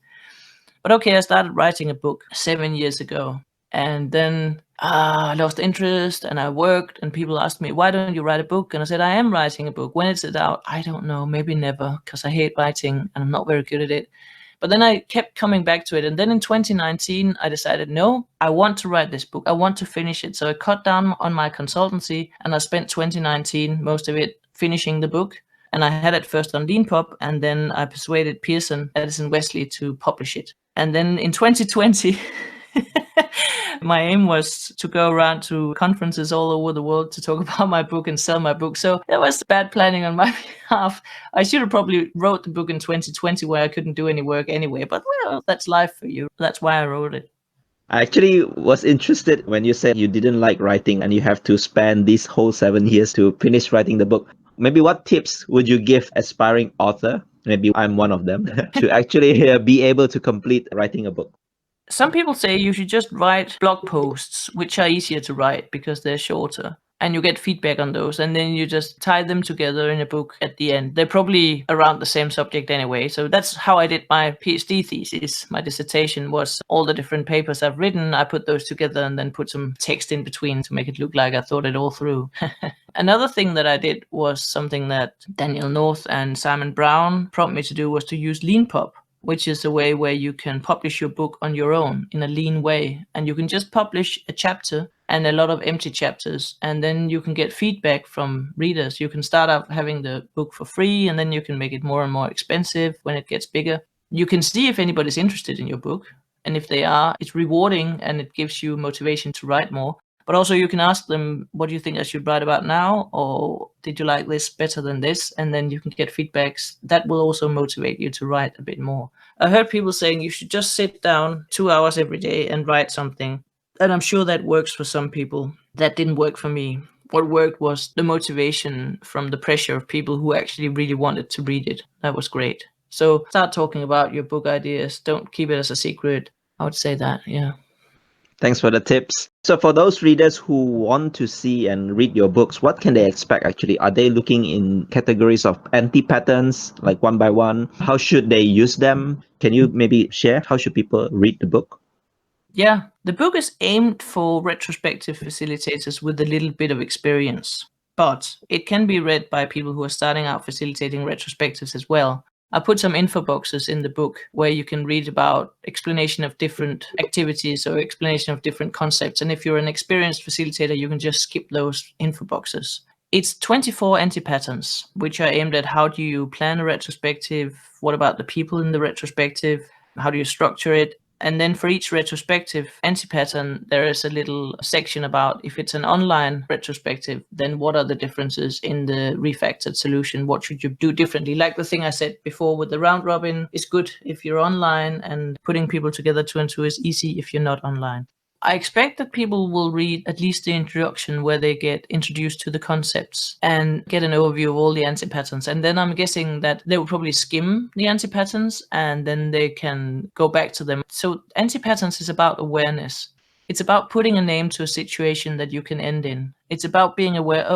But okay, I started writing a book 7 years ago. And then I lost interest and I worked, and people asked me, why don't you write a book? And I said, I am writing a book. When is it out? I don't know, maybe never, because I hate writing and I'm not very good at it. But then I kept coming back to it. And then in 2019, I decided, no, I want to write this book. I want to finish it. So I cut down on my consultancy and I spent 2019, most of it, finishing the book. And I had it first on Leanpub, and then I persuaded Pearson, Addison Wesley, to publish it. And then in 2020, my aim was to go around to conferences all over the world to talk about my book and sell my book. So that was bad planning on my behalf. I should have probably wrote the book in 2020 where I couldn't do any work anyway. But well, that's life for you. That's why I wrote it. I actually was interested when you said you didn't like writing and you have to spend these whole 7 years to finish writing the book. Maybe what tips would you give aspiring author? Maybe I'm one of them to actually be able to complete writing a book. Some people say you should just write blog posts, which are easier to write because they're shorter. And you get feedback on those, and then you just tie them together in a book at the end. They're probably around the same subject anyway. So that's how I did my PhD thesis. My dissertation was all the different papers I've written. I put those together and then put some text in between to make it look like I thought it all through. Another thing that I did was something that Daniel North and Simon Brown prompted me to do, was to use Leanpub, which is a way where you can publish your book on your own in a lean way. And you can just publish a chapter and a lot of empty chapters, and then you can get feedback from readers. You can start out having the book for free, and then you can make it more and more expensive when it gets bigger. You can see if anybody's interested in your book, and if they are, it's rewarding and it gives you motivation to write more. But also you can ask them, what do you think I should write about now? Or did you like this better than this? And then you can get feedbacks. That will also motivate you to write a bit more. I heard people saying you should just sit down 2 hours every day and write something. And I'm sure that works for some people. That didn't work for me. What worked was the motivation from the pressure of people who actually really wanted to read it. That was great. So start talking about your book ideas. Don't keep it as a secret. I would say that, yeah. Thanks for the tips. So for those readers who want to see and read your books, what can they expect actually? Are they looking in categories of anti-patterns, like one by one? How should they use them? Can you maybe share how should people read the book? Yeah, the book is aimed for retrospective facilitators with a little bit of experience, but it can be read by people who are starting out facilitating retrospectives as well. I put some info boxes in the book where you can read about explanation of different activities or explanation of different concepts. And if you're an experienced facilitator, you can just skip those info boxes. It's 24 antipatterns, which are aimed at how do you plan a retrospective? What about the people in the retrospective? How do you structure it? And then for each retrospective antipattern, there is a little section about if it's an online retrospective, then what are the differences in the refactored solution? What should you do differently? Like the thing I said before with the round robin is good if you're online, and putting people together 2 and 2 is easy if you're not online. I expect that people will read at least the introduction where they get introduced to the concepts and get an overview of all the antipatterns. And then I'm guessing that they will probably skim the antipatterns and then they can go back to them. So antipatterns is about awareness. It's about putting a name to a situation that you can end in. It's about being aware,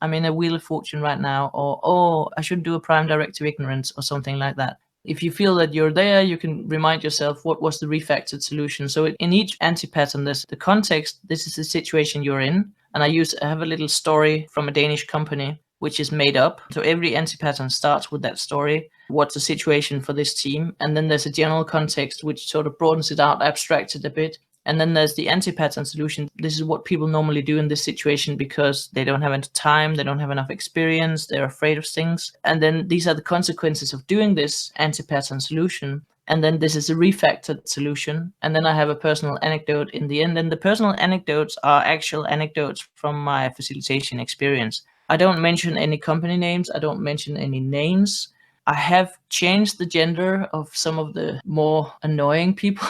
I'm in a wheel of fortune right now, or I should do a prime directive ignorance or something like that. If you feel that you're there, you can remind yourself what was the refactored solution. So in each antipattern, there's the context. This is the situation you're in. And I have a little story from a Danish company which is made up. So every antipattern starts with that story. What's the situation for this team? And then there's a general context, which sort of broadens it out, abstracts it a bit. And then there's the anti-pattern solution. This is what people normally do in this situation because they don't have enough time, they don't have enough experience, they're afraid of things. And then these are the consequences of doing this anti-pattern solution. And then this is a refactored solution. And then I have a personal anecdote in the end. And the personal anecdotes are actual anecdotes from my facilitation experience. I don't mention any company names. I don't mention any names. I have changed the gender of some of the more annoying people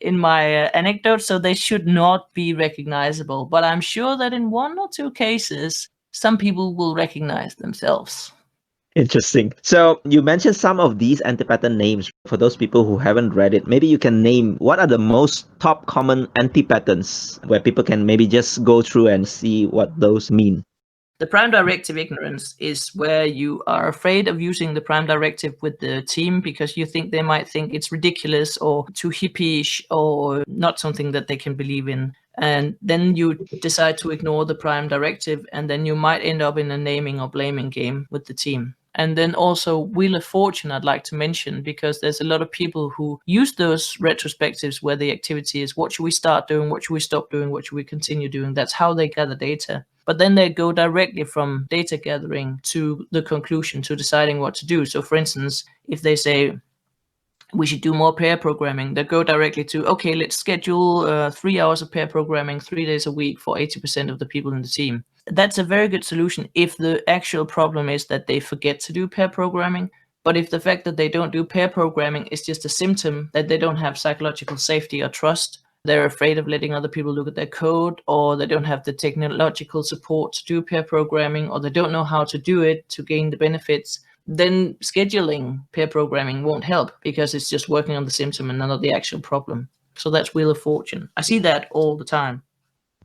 in my anecdotes, so they should not be recognizable. But I'm sure that in 1 or 2 cases, some people will recognize themselves. Interesting. So you mentioned some of these antipattern names. For those people who haven't read it, maybe you can name what are the most top common antipatterns where people can maybe just go through and see what those mean. The Prime Directive ignorance is where you are afraid of using the Prime Directive with the team because you think they might think it's ridiculous or too hippie-ish or not something that they can believe in. And then you decide to ignore the Prime Directive, and then you might end up in a naming or blaming game with the team. And then also Wheel of Fortune I'd like to mention, because there's a lot of people who use those retrospectives where the activity is what should we start doing, what should we stop doing, what should we continue doing. That's how they gather data. But then they go directly from data gathering to the conclusion, to deciding what to do. So for instance, if they say we should do more pair programming, they go directly to, okay, let's schedule 3 hours of pair programming 3 days a week for 80% of the people in the team. That's a very good solution if the actual problem is that they forget to do pair programming. But if the fact that they don't do pair programming is just a symptom that they don't have psychological safety or trust, they're afraid of letting other people look at their code, or they don't have the technological support to do pair programming, or they don't know how to do it to gain the benefits, then scheduling pair programming won't help because it's just working on the symptom and not the actual problem. So that's Wheel of Fortune. I see that all the time.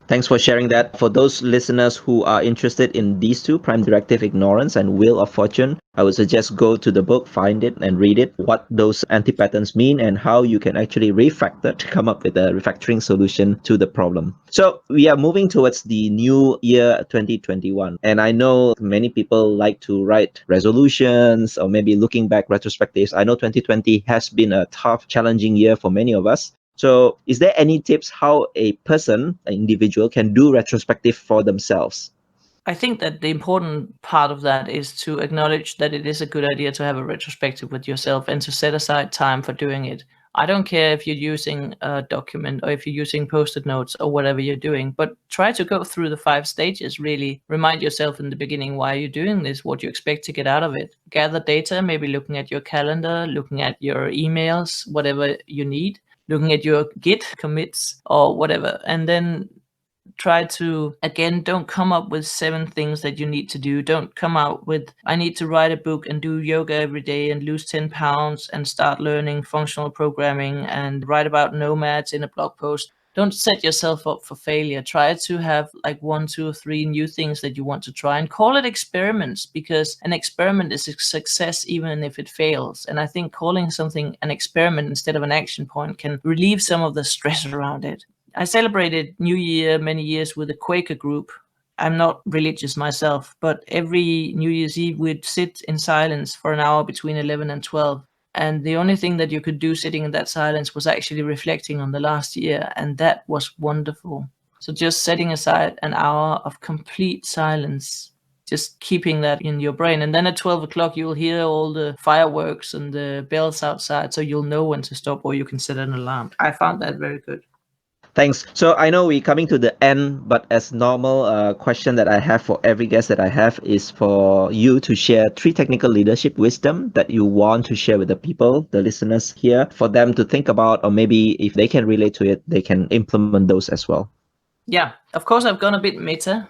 Thanks for sharing that. For those listeners who are interested in these two, Prime Directive Ignorance and Wheel of Fortune, I would suggest go to the book, find it and read it, what those anti-patterns mean and how you can actually refactor to come up with a refactoring solution to the problem. So we are moving towards the new year 2021. And I know many people like to write resolutions or maybe looking back retrospectives. I know 2020 has been a tough, challenging year for many of us. So is there any tips how a person, an individual, can do retrospective for themselves? I think that the important part of that is to acknowledge that it is a good idea to have a retrospective with yourself and to set aside time for doing it. I don't care if you're using a document or if you're using post-it notes or whatever you're doing, but try to go through the 5 stages. Really remind yourself in the beginning why you're doing this, what you expect to get out of it. Gather data, maybe looking at your calendar, looking at your emails, whatever you need, looking at your Git commits or whatever. And then try to, again, don't come up with 7 things that you need to do. Don't come out with, I need to write a book and do yoga every day and lose 10 pounds and start learning functional programming and write about nomads in a blog post. Don't set yourself up for failure. Try to have like 1, 2, or 3 new things that you want to try and call it experiments, because an experiment is a success even if it fails. And I think calling something an experiment instead of an action point can relieve some of the stress around it. I celebrated New Year many years with a Quaker group. I'm not religious myself, but every New Year's Eve we'd sit in silence for an hour between 11 and 12. And the only thing that you could do sitting in that silence was actually reflecting on the last year. And that was wonderful. So just setting aside an hour of complete silence, just keeping that in your brain. And then at 12 o'clock, you'll hear all the fireworks and the bells outside. So you'll know when to stop, or you can set an alarm. I found that very good. Thanks. So I know we're coming to the end, but as normal, question that I have for every guest that I have is for you to share 3 technical leadership wisdom that you want to share with the people, the listeners here, for them to think about, or maybe if they can relate to it, they can implement those as well. Yeah, of course, I've gone a bit meta.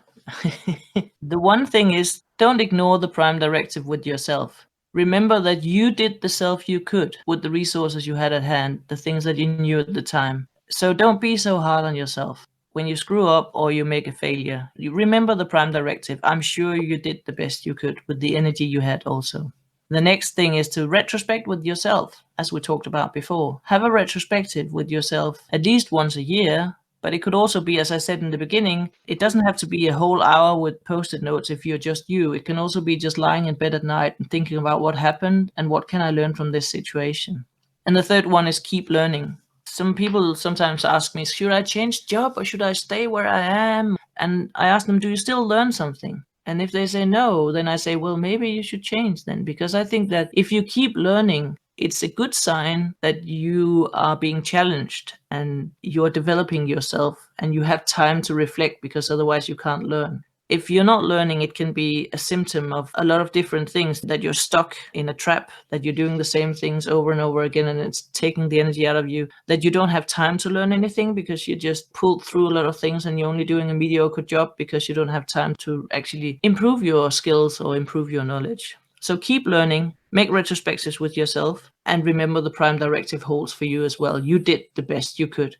The one thing is, don't ignore the Prime Directive with yourself. Remember that you did the self you could with the resources you had at hand, the things that you knew at the time. So don't be so hard on yourself. When you screw up or you make a failure, you remember the Prime Directive. I'm sure you did the best you could with the energy you had also. The next thing is to retrospect with yourself, as we talked about before. Have a retrospective with yourself at least once a year, But it could also be, as I said in the beginning, it doesn't have to be a whole hour with post-it notes if you're just you. It can also be just lying in bed at night and thinking about what happened and what can I learn from this situation. And the third one is keep learning. Some people sometimes ask me, should I change job or should I stay where I am? And I ask them, do you still learn something? And if they say no, then I say, well, maybe you should change then, because I think that if you keep learning, it's a good sign that you are being challenged and you're developing yourself and you have time to reflect, because otherwise you can't learn. If you're not learning, it can be a symptom of a lot of different things, that you're stuck in a trap, that you're doing the same things over and over again and it's taking the energy out of you, that you don't have time to learn anything because you just pulled through a lot of things and you're only doing a mediocre job because you don't have time to actually improve your skills or improve your knowledge. So keep learning, make retrospectives with yourself, and remember the Prime Directive holds for you as well. You did the best you could.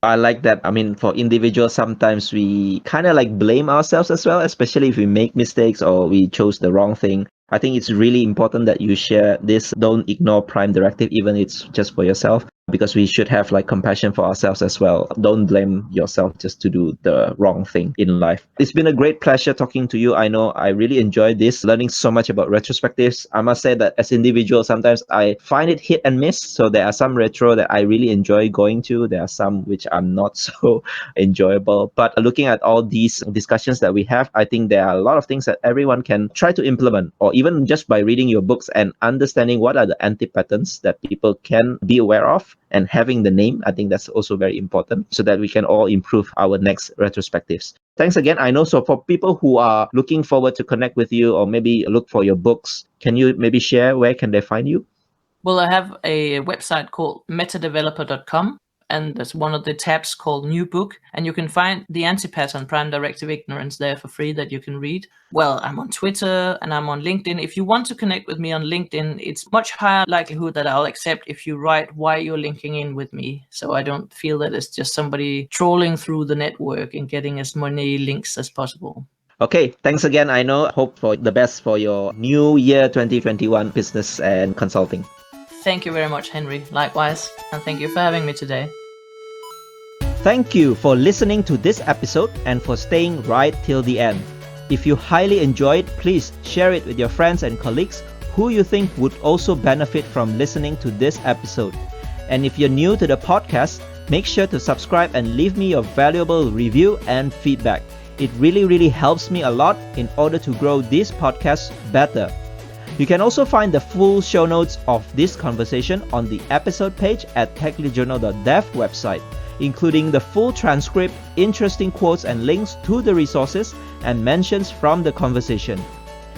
I like that. I mean, for individuals, sometimes we kind of like blame ourselves as well, especially if we make mistakes or we chose the wrong thing. I think it's really important that you share this. Don't ignore Prime Directive, even if it's just for yourself, because we should have like compassion for ourselves as well. Don't blame yourself just to do the wrong thing in life. It's been a great pleasure talking to you. I know I really enjoyed this, learning so much about retrospectives. I must say that as individuals, sometimes I find it hit and miss. So there are some retro that I really enjoy going to. There are some which are not so enjoyable. But looking at all these discussions that we have, I think there are a lot of things that everyone can try to implement, or even just by reading your books and understanding what are the anti-patterns that people can be aware of, and having the name. I think that's also very important so that we can all improve our next retrospectives. Thanks again. I know. So for people who are looking forward to connect with you or maybe look for your books, can you maybe share where can they find you? Well, I have a website called metadeveloper.com, and there's one of the tabs called New Book, and you can find the anti-pattern Prime Directive Ignorance there for free that you can read. Well, I'm on Twitter and I'm on LinkedIn. If you want to connect with me on LinkedIn, it's much higher likelihood that I'll accept if you write why you're linking in with me, so I don't feel that it's just somebody trawling through the network and getting as many links as possible. Okay, thanks again. I know. Hope for the best for your new year 2021 business and consulting. Thank you very much, Henry. Likewise, and thank you for having me today. Thank you for listening to this episode and for staying right till the end. If you highly enjoyed, please share it with your friends and colleagues who you think would also benefit from listening to this episode. And if you're new to the podcast, make sure to subscribe and leave me your valuable review and feedback. It really helps me a lot in order to grow this podcast better. You can also find the full show notes of this conversation on the episode page at techleadjournal.dev website, including the full transcript, interesting quotes and links to the resources and mentions from the conversation.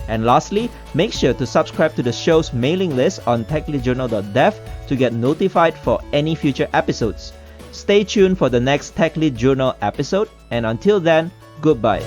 And lastly, make sure to subscribe to the show's mailing list on techleadjournal.dev to get notified for any future episodes. Stay tuned for the next Tech Lead Journal episode, and until then, goodbye.